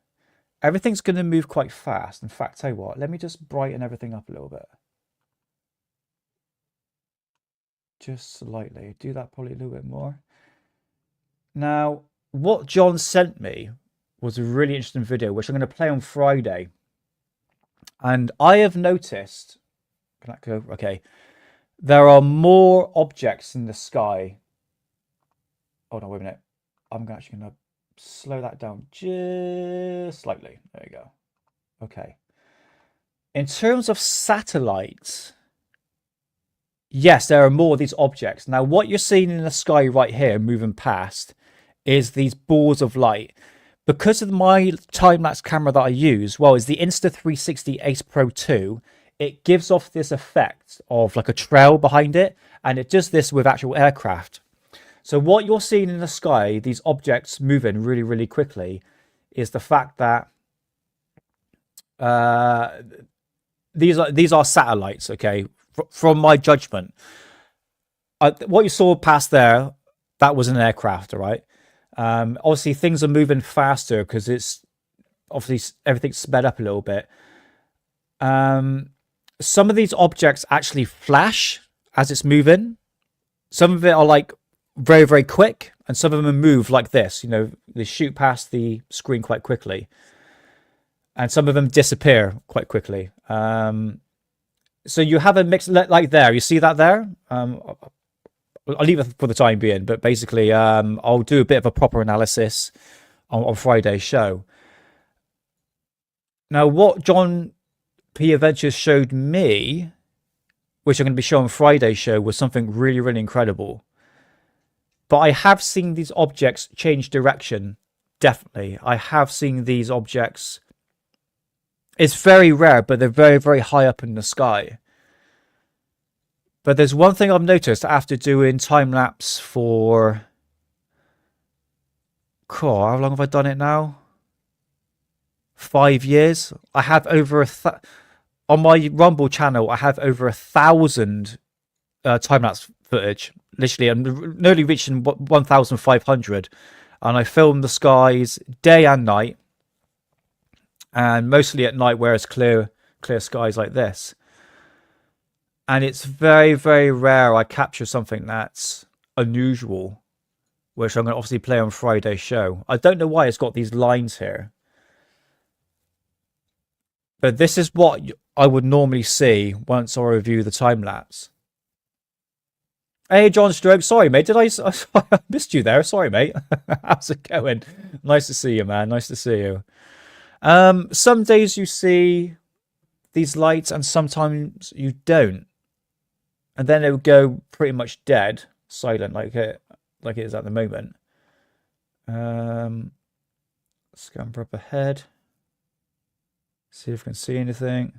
Everything's going to move quite fast. In fact, tell you what, let me just brighten everything up a little bit. Just slightly. Do that probably a little bit more. Now, what John sent me was a really interesting video, which I'm going to play on Friday. And I have noticed, can that go? Okay. There are more objects in the sky. Oh, no, wait a minute. I'm actually going to slow that down just slightly. There you go. Okay. In terms of satellites, yes, there are more of these objects. Now, what you're seeing in the sky right here, moving past, is these balls of light. Because of my time-lapse camera that I use, well, it's the Insta360 Ace Pro 2. It gives off this effect of like a trail behind it, and it does this with actual aircraft. So what you're seeing in the sky, these objects moving really, really quickly, is the fact that these are satellites, okay, from my judgment. What you saw past there, that was an aircraft, all right? Obviously, things are moving faster because it's obviously everything's sped up a little bit. Some of these objects actually flash as it's moving. Some of it are like very, very quick, and some of them move like this. You know, they shoot past the screen quite quickly, and some of them disappear quite quickly. So you have a mix like there. You see that there? I'll leave it for the time being, but basically, I'll do a bit of a proper analysis on Friday's show. Now, what John P. Adventures showed me, which I'm going to be showing Friday's show, was something really, really incredible. But I have seen these objects change direction. Definitely. I have seen these objects. It's very rare, but they're very, very high up in the sky. But there's one thing I've noticed after doing time-lapse for... Cool, how long have I done it now? 5 years. I have over on my Rumble channel, I have over 1,000 time-lapse footage. Literally, I'm nearly reaching 1,500. And I film the skies day and night. And mostly at night where it's clear skies like this. And it's very, very rare I capture something that's unusual, which I'm going to obviously play on Friday's show. I don't know why it's got these lines here. But this is what I would normally see once I review the time-lapse. Hey, John Stroke. Sorry, mate. I missed you there. Sorry, mate. How's it going? Nice to see you, man. Nice to see you. Some days you see these lights and sometimes you don't. And then it will go pretty much dead, silent like it is at the moment. Scan up ahead. See if we can see anything.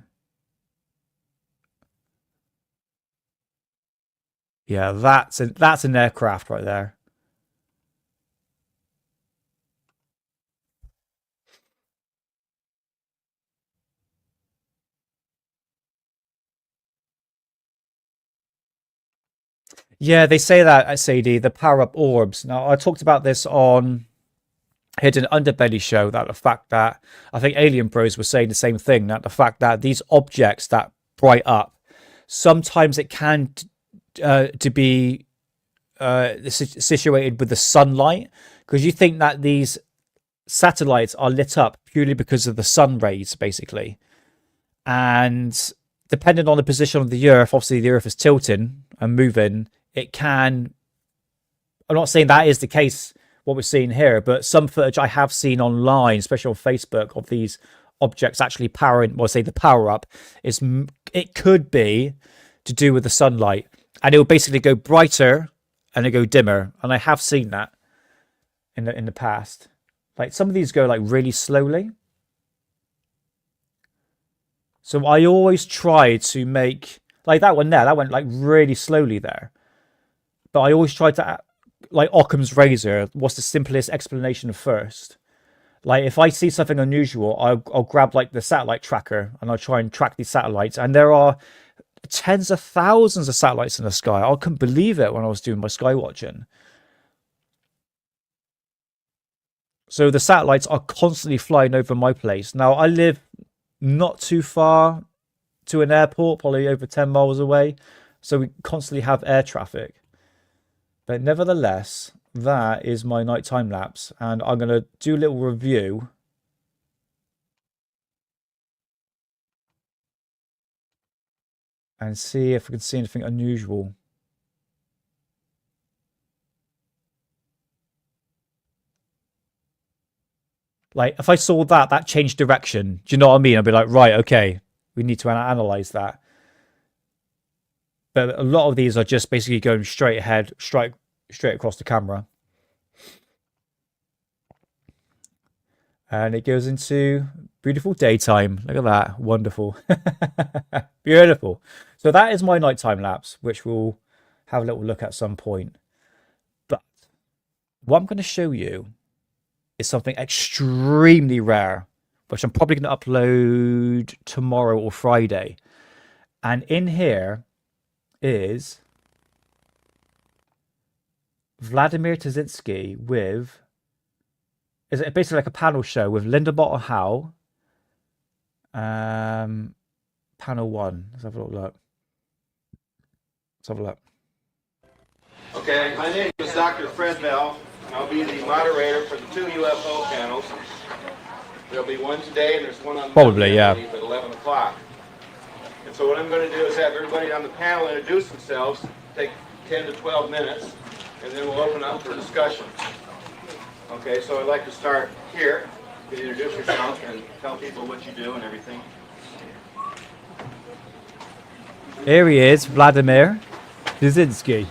Yeah, that's an aircraft right there. Yeah, they say that at Sadie, the power-up orbs. Now, I talked about this on Hidden Underbelly show, that the fact that I think Alien Bros were saying the same thing, that the fact that these objects that bright up, sometimes it can to be situated with the sunlight, because you think that these satellites are lit up purely because of the sun rays, basically. And depending on the position of the Earth, obviously the Earth is tilting and moving, it can... I'm not saying that is the case, what we're seeing here, but some footage I have seen online, especially on Facebook, of these objects actually powering, well, say the power up, it could be to do with the sunlight. And it will basically go brighter and it go dimmer. And I have seen that in the past. Like some of these go like really slowly. So I always try to make, like that one there, that went like really slowly there. But I always try to, like Occam's razor, what's the simplest explanation first? Like if I see something unusual, I'll grab like the satellite tracker and I'll try and track these satellites. And there are tens of thousands of satellites in the sky. I couldn't believe it when I was doing my sky watching. So the satellites are constantly flying over my place. Now I live not too far to an airport, probably over 10 miles away. So we constantly have air traffic. But nevertheless, that is my night time lapse. And I'm going to do a little review. And see if we can see anything unusual. Like, if I saw that changed direction, do you know what I mean? I'd be like, right, okay, we need to analyze that. But a lot of these are just basically going straight ahead, straight across the camera. And it goes into beautiful daytime. Look at that. Wonderful. Beautiful. So that is my nighttime lapse, which we'll have a little look at some point. But what I'm going to show you is something extremely rare, which I'm probably going to upload tomorrow or Friday. And in here is Vladimir Tazinski with... Is it basically like a panel show with Linda Motter Howe? Panel 1. Let's have a look. Let's have a look. Okay, my name is Dr. Fred Bell, and I'll be the moderator for the 2 UFO panels. There'll be one today, and there's one on Probably, yeah. at 11 o'clock. And so what I'm going to do is have everybody on the panel introduce themselves, take 10 to 12 minutes, and then we'll open up for discussion. Okay, so I'd like to start here. You can introduce yourself and tell people what you do and everything. Here he is, Vladimir Brzezinski.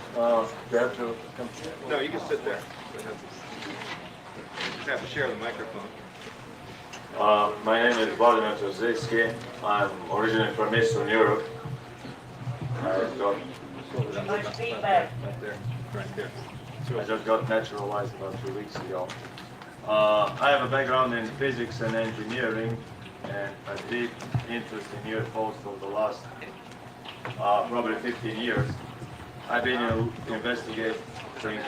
No, you can sit there. You have to share the microphone. My name is Vladimir Brzezinski. I'm originally from Eastern Europe. I just got naturalized about 2 weeks ago. I have a background in physics and engineering, and a deep interest in UFOs for the last probably 15 years. I've been investigating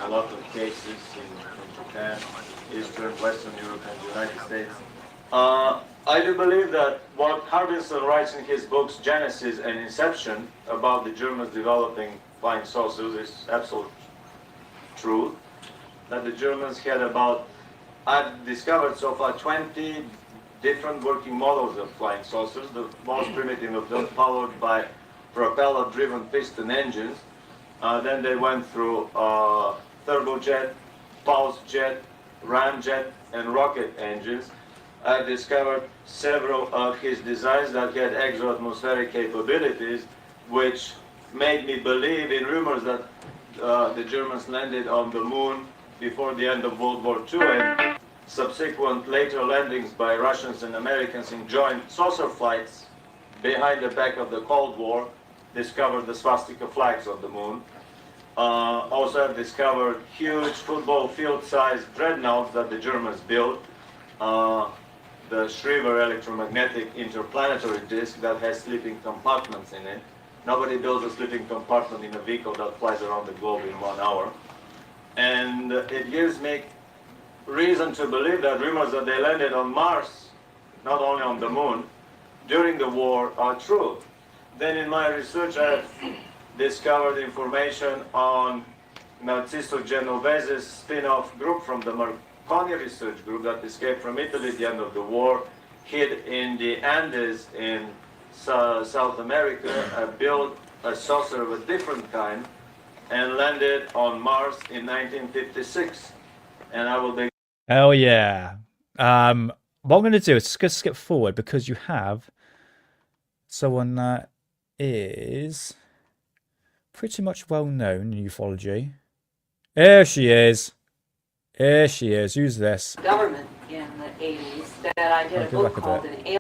a lot of cases in Japan, Eastern, Western Europe, and the United States. I do believe that what Harbinson writes in his books Genesis and Inception about the Germans developing flying saucers is absolute truth. That the Germans had about, I've discovered so far 20 different working models of flying saucers, the most primitive of them powered by propeller-driven piston engines. Then they went through turbojet, pulse jet, ramjet, and rocket engines. I discovered several of his designs that had exo-atmospheric capabilities, which made me believe in rumors that the Germans landed on the moon before the end of World War II, and subsequent later landings by Russians and Americans in joint saucer flights behind the back of the Cold War discovered the swastika flags on the moon. Also I've discovered huge football field-sized dreadnoughts that the Germans built. The Schriever electromagnetic interplanetary disk that has sleeping compartments in it. Nobody builds a sleeping compartment in a vehicle that flies around the globe in 1 hour. And it gives me reason to believe that rumors that they landed on Mars, not only on the moon, during the war are true. Then in my research I've discovered information on Narciso Genovese's spin-off group from the Marconi research group that escaped from Italy at the end of the war, hid in the Andes in South America, built a saucer of a different kind, and landed on Mars in 1956. And I will be... Hell yeah. What I'm going to do is just skip forward because you have someone that is pretty much well known in ufology. Here she is. Here she is. Who's this? Government in the 80s that I did a book called An Alien.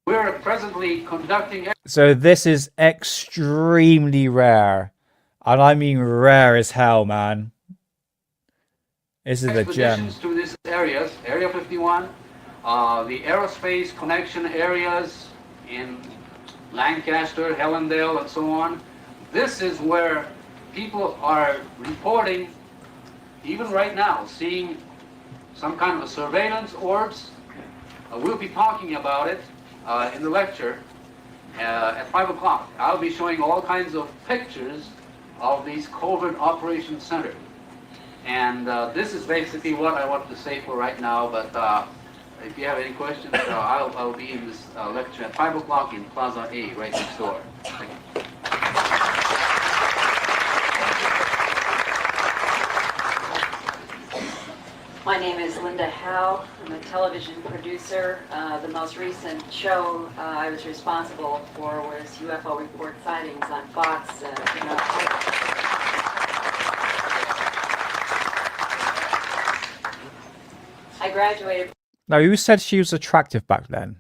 We're presently conducting... So this is extremely rare. And I mean rare as hell, man. This is a gem. To these areas, Area 51, the aerospace connection areas in Lancaster, Helendale, and so on. This is where people are reporting, even right now, seeing some kind of a surveillance orbs. We'll be talking about it in the lecture at 5 o'clock. I'll be showing all kinds of pictures of these covert operation centers. And this is basically what I want to say for right now, but if you have any questions, I'll be in this lecture at 5 o'clock in Plaza A, right next door. Thank you. My name is Linda Howe. I'm a television producer. The most recent show I was responsible for was UFO Report Sightings on Fox. I graduated. Now, who said she was attractive back then?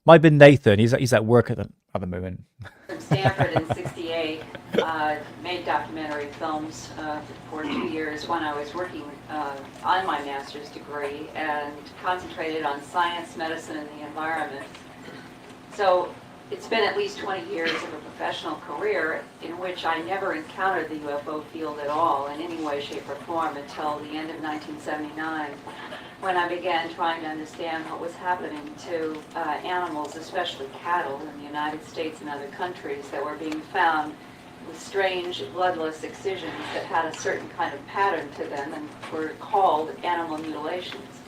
Might have been Nathan. He's at work at the moment. From Stanford in '68, made documentary films for 2 years when I was working on my master's degree and concentrated on science, medicine, and the environment. So it's been at least 20 years of a professional career in which I never encountered the UFO field at all in any way, shape, or form until the end of 1979, when I began trying to understand what was happening to animals, especially cattle, in the United States and other countries that were being found with strange bloodless excisions that had a certain kind of pattern to them and were called animal mutilations.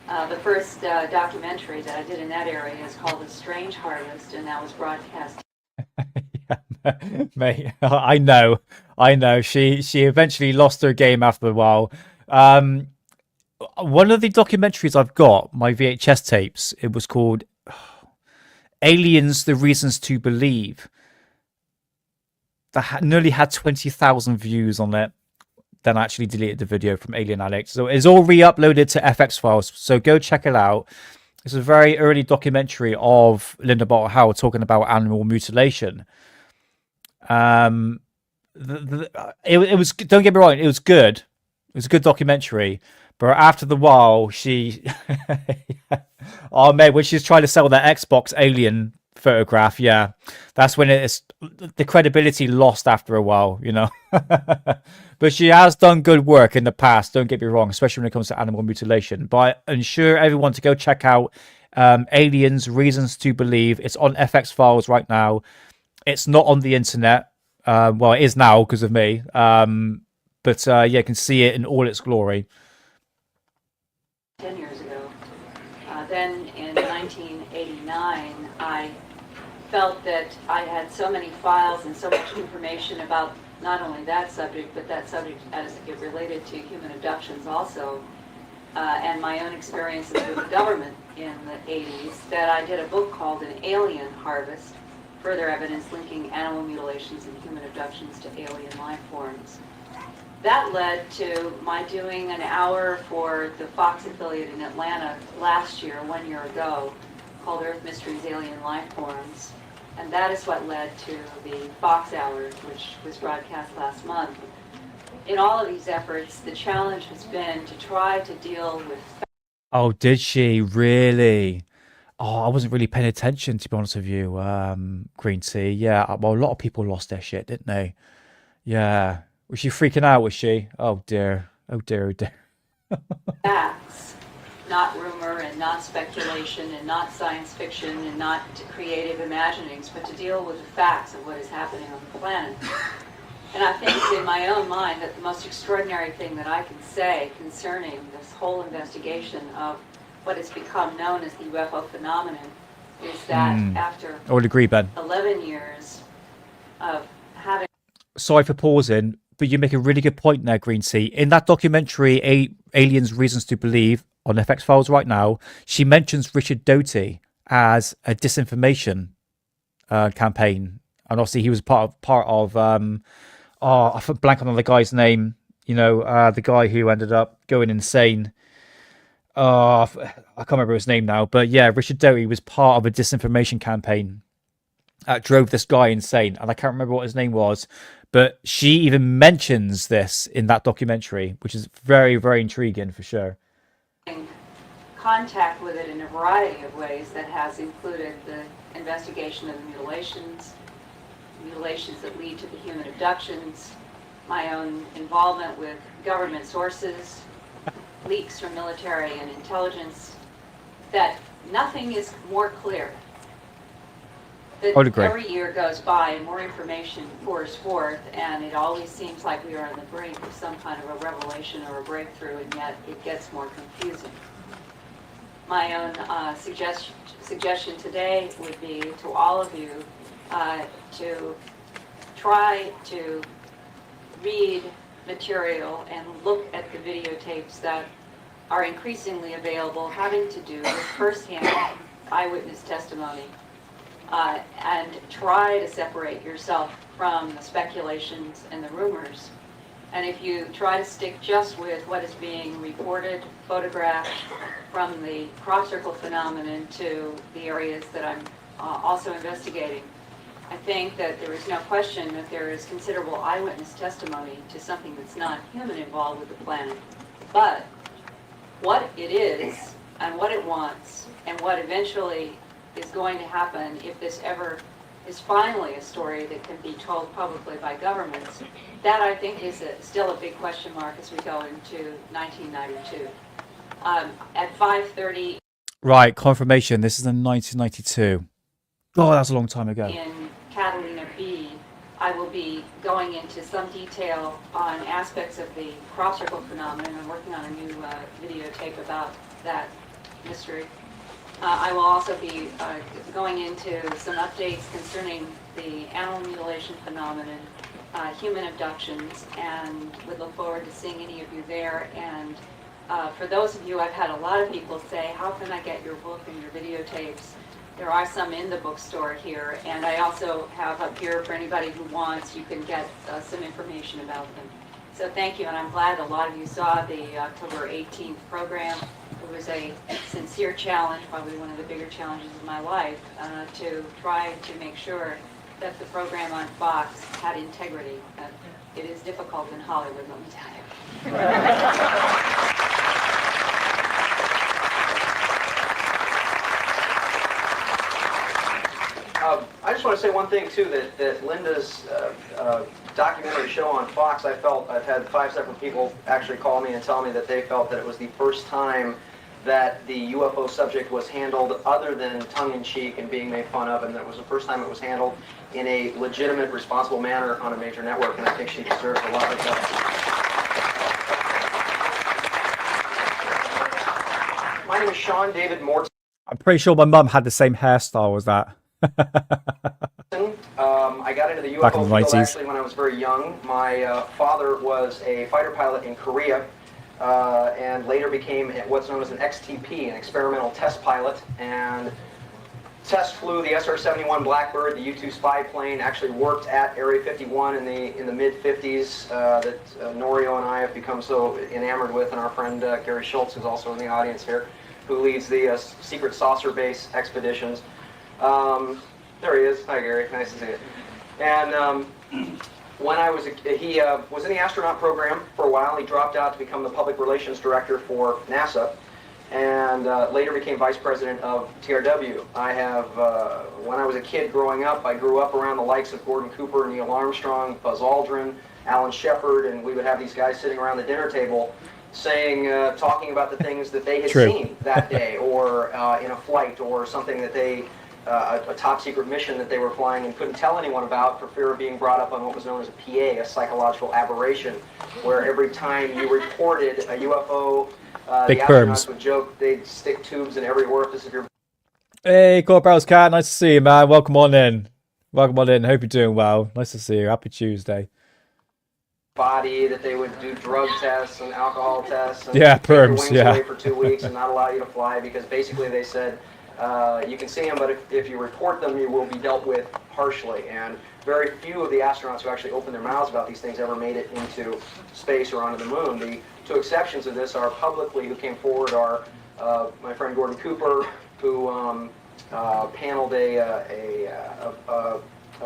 The first documentary that I did in that area is called The Strange Harvest, and that was broadcast. Yeah, mate, I know. She eventually lost her game after a while. One of the documentaries I've got, my VHS tapes, it was called Aliens: The Reasons to Believe. That nearly had 20,000 views on it. Then I actually deleted the video from Alien Addict. So it's all re-uploaded to FX files. So go check it out. It's a very early documentary of Linda Bartle Howard talking about animal mutilation. It was, don't get me wrong, it was good. It was a good documentary. But after the while, she, oh mate, when she's trying to sell that Xbox Alien photograph, yeah, that's when it's the credibility lost after a while, you know. But she has done good work in the past, don't get me wrong, especially when it comes to animal mutilation. But I ensure everyone to go check out Aliens: Reasons to Believe. It's on FX files right now. It's not on the internet. Well, it is now because of me. But yeah, you can see it in all its glory. 10 years ago. Then in 1989, I felt that I had so many files and so much information about not only that subject, but that subject as it related to human abductions also, and my own experiences with the government in the 80s, that I did a book called An Alien Harvest, Further Evidence Linking Animal Mutilations and Human Abductions to Alien Life Forms. That led to my doing an hour for the Fox affiliate in Atlanta last year, 1 year ago, called Earth Mysteries, Alien Life Forms. And that is what led to the Fox Hour, which was broadcast last month. In all of these efforts, the challenge has been to try to deal with... Oh, did she? Really? Oh, I wasn't really paying attention, to be honest with you, Green Tea. Yeah, well, a lot of people lost their shit, didn't they? Yeah. Was she freaking out, was she? Oh, dear. Oh, dear, oh, dear. facts, not rumor and not speculation and not science fiction and not creative imaginings, but to deal with the facts of what is happening on the planet. And I think in my own mind that the most extraordinary thing that I can say concerning this whole investigation of what has become known as the UFO phenomenon is that after I would agree, Ben. 11 years of having... Sorry for pausing, but you make a really good point there, Green Tea. In that documentary, Aliens: Reasons to Believe, on FX Files right now, she mentions Richard Doty as a disinformation campaign. And obviously he was part of I blank on the guy's name, you know, the guy who ended up going insane. I can't remember his name now, but yeah, Richard Doty was part of a disinformation campaign that drove this guy insane, and I can't remember what his name was, but she even mentions this in that documentary, which is very, very intriguing for sure. Contact with it in a variety of ways that has included the investigation of the mutilations that lead to the human abductions, my own involvement with government sources, leaks from military and intelligence, that nothing is more clear. That I would agree. every year goes by and more information pours forth, and it always seems like we are on the brink of some kind of a revelation or a breakthrough, and yet it gets more confusing. My own suggestion today would be to all of you to try to read material and look at the videotapes that are increasingly available having to do with firsthand eyewitness testimony, and try to separate yourself from the speculations and the rumors. And if you try to stick just with what is being reported, photographed from the crop circle phenomenon to the areas that I'm also investigating, I think that there is no question that there is considerable eyewitness testimony to something that's not human involved with the planet. But what it is and what it wants and what eventually is going to happen if this ever is finally a story that can be told publicly by governments, that I think is still a big question mark as we go into 1992. At 5:30... Right, confirmation. This is in 1992. Oh, that's a long time ago. In Catalina B, I will be going into some detail on aspects of the crop circle phenomenon. I'm working on a new videotape about that mystery. I will also be going into some updates concerning the animal mutilation phenomenon, human abductions, and would look forward to seeing any of you there. And for those of you, I've had a lot of people say, how can I get your book and your videotapes? There are some in the bookstore here, and I also have up here for anybody who wants, you can get some information about them. So thank you, and I'm glad a lot of you saw the October 18th program. It was a sincere challenge, probably one of the bigger challenges of my life, to try to make sure that the program on Fox had integrity. It is difficult in Hollywood, let me tell you. I just want to say one thing too, that Linda's documentary show on Fox, I've had 5 separate people actually call me and tell me that they felt that it was the first time that the UFO subject was handled other than tongue-in-cheek and being made fun of, and that was the first time it was handled in a legitimate, responsible manner on a major network, and I think she deserves a lot of that. My name is Sean David Morton. I'm pretty sure my mum had the same hairstyle as that. I got into the Back in UFO the field 90s. actually when I was very young. My father was a fighter pilot in Korea and later became what's known as an XTP, an experimental test pilot, and test flew the SR-71 Blackbird, the U-2 spy plane, actually worked at Area 51 in the mid-50s that Norio and I have become so enamored with, and our friend Gary Schultz, who's also in the audience here, who leads the secret saucer base expeditions. There he is. Hi, Gary. Nice to see you. And when I was he was in the astronaut program for a while. He dropped out to become the public relations director for NASA, and later became vice president of TRW. I have, when I was a kid growing up, I grew up around the likes of Gordon Cooper, Neil Armstrong, Buzz Aldrin, Alan Shepard, and we would have these guys sitting around the dinner table saying, talking about the things that they had seen that day, or in a flight, or something that they, a top secret mission that they were flying and couldn't tell anyone about for fear of being brought up on what was known as a PA, a psychological aberration, where every time you reported a UFO, the astronauts would joke they'd stick tubes in every orifice of your... Hey, Corporal's Cat, nice to see you, man. Welcome on in. Welcome on in. Hope you're doing well. Nice to see you. Happy Tuesday. Body, that they would do drug tests and alcohol tests and take your wings away for 2 weeks and not allow you to fly, because basically they said you can see them, but if you report them, you will be dealt with harshly. And very few of the astronauts who actually opened their mouths about these things ever made it into space or onto the moon. The two exceptions of this are publicly who came forward are my friend Gordon Cooper, who paneled a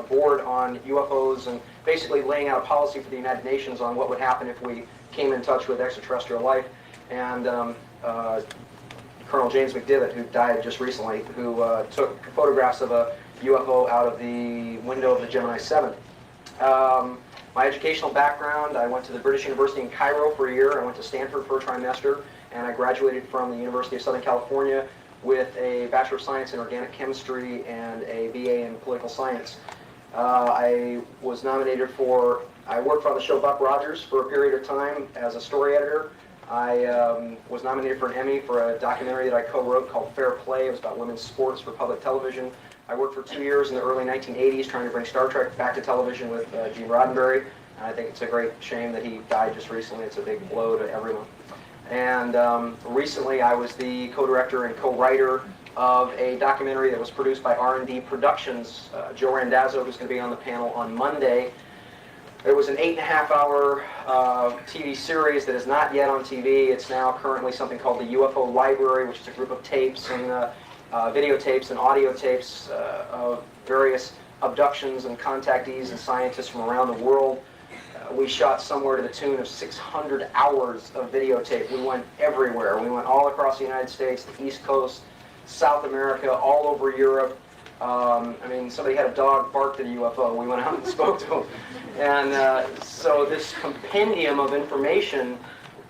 board on UFOs and basically laying out a policy for the United Nations on what would happen if we came in touch with extraterrestrial life, and Colonel James McDivitt, who died just recently, who took photographs of a UFO out of the window of the Gemini 7. My educational background, I went to the British University in Cairo for a year, I went to Stanford for a trimester, and I graduated from the University of Southern California with a Bachelor of Science in Organic Chemistry and a BA in Political Science. I was nominated for, I worked on the show Buck Rogers for a period of time as a story editor. I was nominated for an Emmy for a documentary that I co-wrote called Fair Play. It was about women's sports for public television. I worked for 2 years in the early 1980s trying to bring Star Trek back to television with Gene Roddenberry. And I think it's a great shame that he died just recently. It's a big blow to everyone. And recently I was the co-director and co-writer of a documentary that was produced by R&D Productions. Joe Randazzo, who's going to be on the panel on Monday. It was an 8.5-hour TV series that is not yet on TV. It's now currently something called the UFO Library, which is a group of tapes and videotapes and audio tapes of various abductions and contactees and scientists from around the world. We shot somewhere to the tune of 600 hours of videotape. We went everywhere. We went all across the United States, the East Coast, South America, all over Europe. I mean, somebody had a dog barked at a UFO. We went out and spoke to him. And so this compendium of information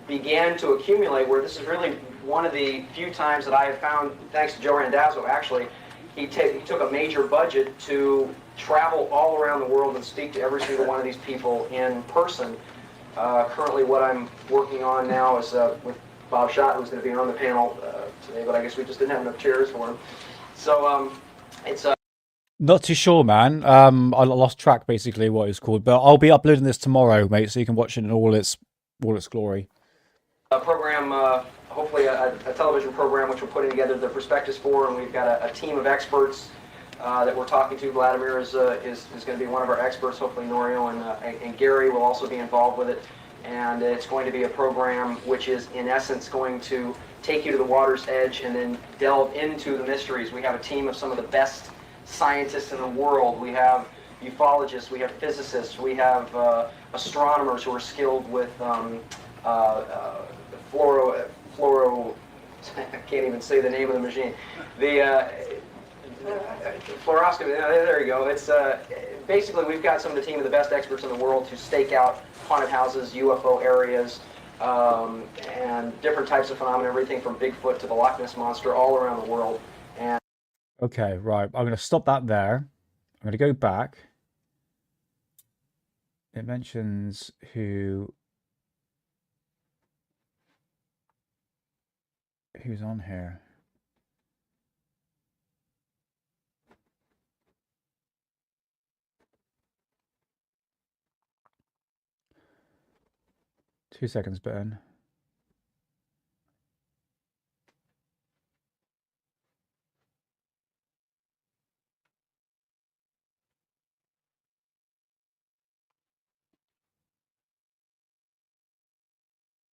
began to accumulate, where this is really one of the few times that I have found, thanks to Joe Randazzo actually, he took a major budget to travel all around the world and speak to every single one of these people in person. Currently what I'm working on now is with Bob Schott, who's going to be on the panel, today, but I guess we just didn't have enough chairs for him. So it's Not too sure, man. I lost track basically what it's called, but I'll be uploading this tomorrow, mate, so you can watch it in all its glory. a program, hopefully a television program which we're putting together the prospectus for, and we've got a team of experts that we're talking to. Vladimir is going to be one of our experts. Hopefully Norio and Gary will also be involved with it. And it's going to be a program which is in essence going to take you to the water's edge and then delve into the mysteries. We have a team of some of the best scientists in the world. We have ufologists, we have physicists, we have astronomers who are skilled with fluoro, I can't even say the name of the machine. The fluoroscopy, there you go. It's basically we've got some of the team of the best experts in the world to stake out haunted houses, UFO areas, and different types of phenomena, everything from Bigfoot to the Loch Ness Monster, all around the world. And Okay, right. I'm going to stop that there. I'm going to go back. It mentions who's on here. Two seconds, Ben.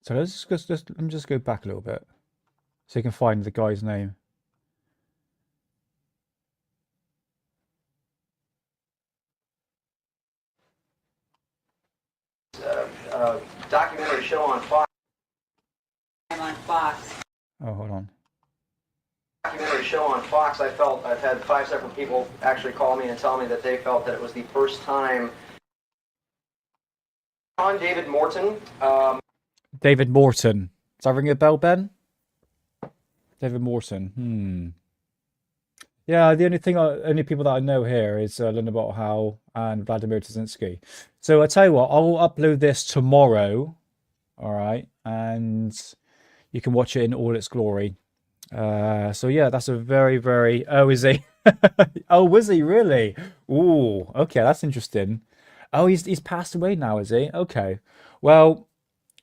So let me just go back a little bit so you can find the guy's name. documentary show on Fox. I'm on Fox. Oh, hold on. Documentary show on Fox. I've had 5 separate people actually call me and tell me that they felt that it was the first time. On David Morton. David Morton. Does that ring a bell, Ben? David Morton. Yeah, the only people that I know here is Linda Bottle Howe and Vladimir Tazinski. So I tell you what, I'll upload this tomorrow. All right, and you can watch it in all its glory. So yeah, that's a very, very. Oh, is he? Oh, was he really? Ooh, okay, that's interesting. Oh, he's passed away now, is he? Okay. Well,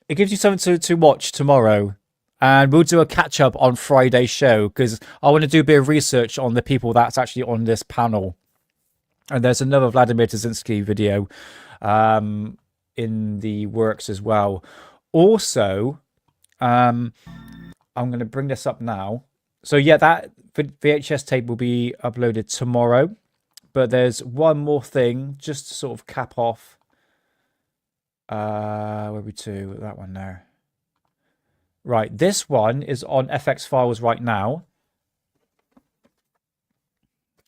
it gives you something to watch tomorrow. And we'll do a catch up on Friday's show because I want to do a bit of research on the people that's actually on this panel. And there's another Vladimir Tazinski video in the works as well. Also, I'm going to bring this up now. So yeah, that VHS tape will be uploaded tomorrow. But there's one more thing just to sort of cap off. Where are we to? That one there. Right, this one is on FX Files right now.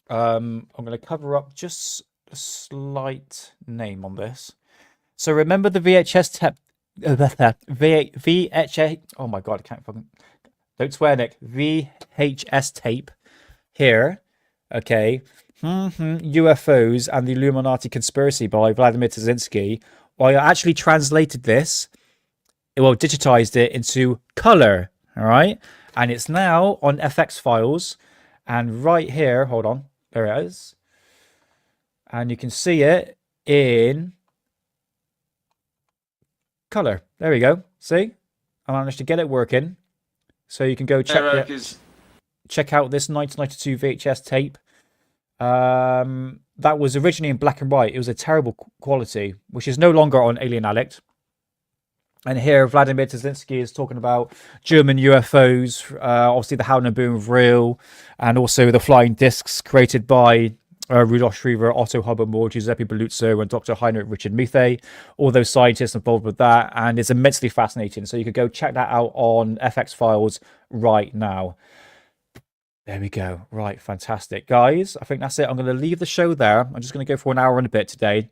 I'm going to cover up just a slight name on this. So remember the VHS tape. VHS. Oh my god, I can't fucking. Don't swear, Nick. VHS tape here. Okay. UFOs and the Illuminati Conspiracy by Vladimir Tazinski. I actually translated this. Well, digitized it into color. All right. And it's now on FX Files. And right here, hold on. There it is. And you can see it in color. There we go. See? I managed to get it working. So you can go check out this 1992 VHS tape. That was originally in black and white. It was a terrible quality, which is no longer on Alien Addict. And here, Vladimir Tazinski is talking about German UFOs, obviously the Howling Boom of Real, and also the flying discs created by Rudolf Schriever, Otto Hubble, Giuseppe Belluzzo, and Dr. Heinrich Richard Muthe, all those scientists involved with that, and it's immensely fascinating. So you could go check that out on FX Files right now. There we go. Right, fantastic. Guys, I think that's it. I'm going to leave the show there. I'm just going to go for an hour and a bit today.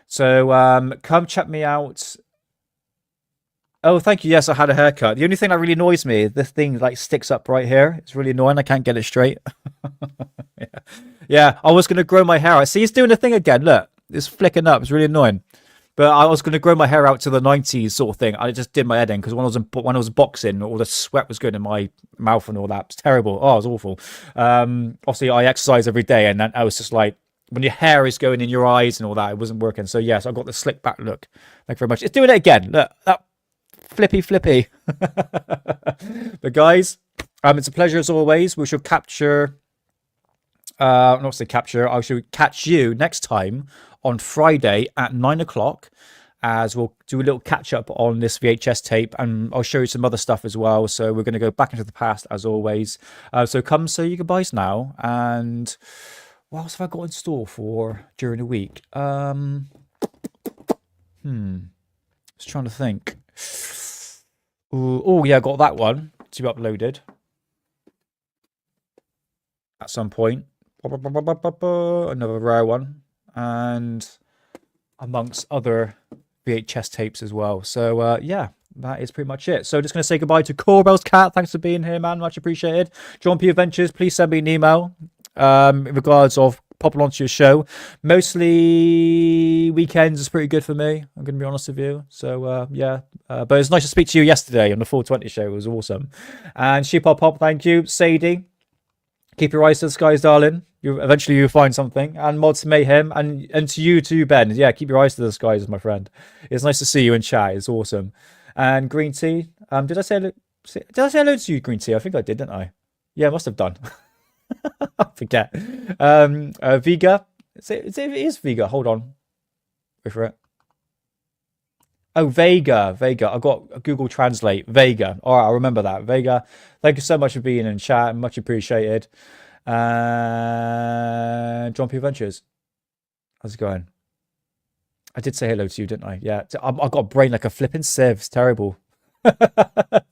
So come check me out. Oh, thank you. Yes, I had a haircut. The only thing that really annoys me is this thing like sticks up right here. It's really annoying. I can't get it straight. Yeah, I was going to grow my hair. I see it's doing the thing again. Look, it's flicking up. It's really annoying. But I was going to grow my hair out to the 90s sort of thing. I just did my head in because when I was boxing, all the sweat was going in my mouth and all that. It was terrible. Oh, it was awful. Obviously, I exercise every day, and I was just like, when your hair is going in your eyes and all that, it wasn't working. So yes, I got the slick back look. Thank you very much. It's doing it again. Look, that flippy. But guys, it's a pleasure as always. We shall capture. Not say capture. I shall catch you next time on Friday at 9 o'clock, as we'll do a little catch up on this VHS tape, and I'll show you some other stuff as well. So we're going to go back into the past as always. So come say your goodbyes now, and what else have I got in store for during the week? I was trying to think. Oh yeah, I got that one to be uploaded at some point. Another rare one, and amongst other VHS tapes as well. So yeah, that is pretty much it. So just going to say goodbye to Corbell's Cat. Thanks for being here, man. Much appreciated. John P. Adventures, please send me an email in regards of popping onto your show. Mostly weekends is pretty good for me, I'm going to be honest with you. So yeah, but it's nice to speak to you yesterday on the 420 show. It was awesome. And Sheepop, thank you. Sadie, keep your eyes to the skies, darling. Eventually you'll find something. And Mods Mayhem, and to you too, Ben. Yeah, keep your eyes to the skies, my friend. It's nice to see you in chat. It's awesome. And Green Tea, did I say hello to you, Green Tea? I think I did, didn't I? Yeah, I must have done. I forget. Vega. It is Vega. Hold on. Wait for it. Oh, Vega. I've got Google Translate. Vega. All right, I'll remember that. Vega, thank you so much for being in chat. Much appreciated. John P. Adventures. How's it going? I did say hello to you, didn't I? Yeah. I've got a brain like a flipping sieve. It's terrible.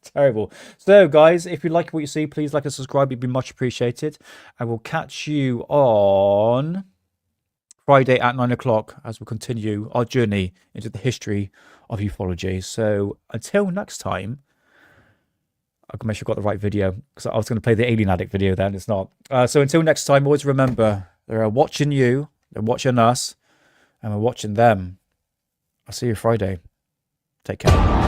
Terrible. So guys, if you like what you see, please like and subscribe. It'd be much appreciated. I will catch you on Friday at 9 o'clock as we continue our journey into the history of ufology. So until next time, I can make sure I got the right video, because I was going to play the Alien Addict video then. It's not. So until next time, always remember, they're watching you, they're watching us, and we're watching them. I'll see you Friday. Take care.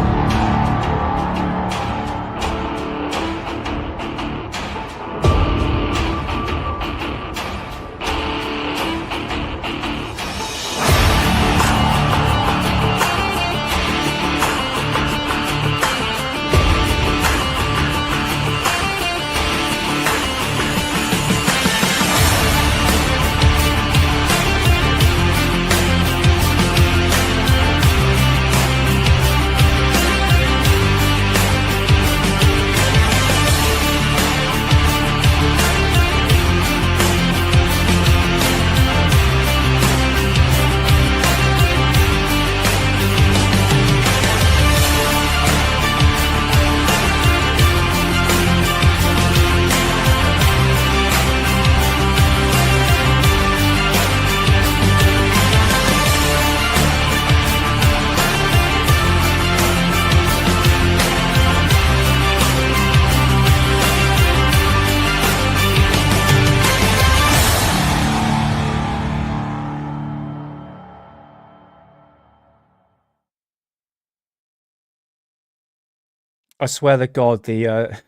I swear to God, the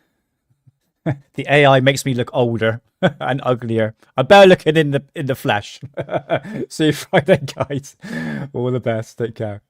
the AI makes me look older and uglier. I'm better looking in the flesh. See you Friday, guys. All the best. Take care.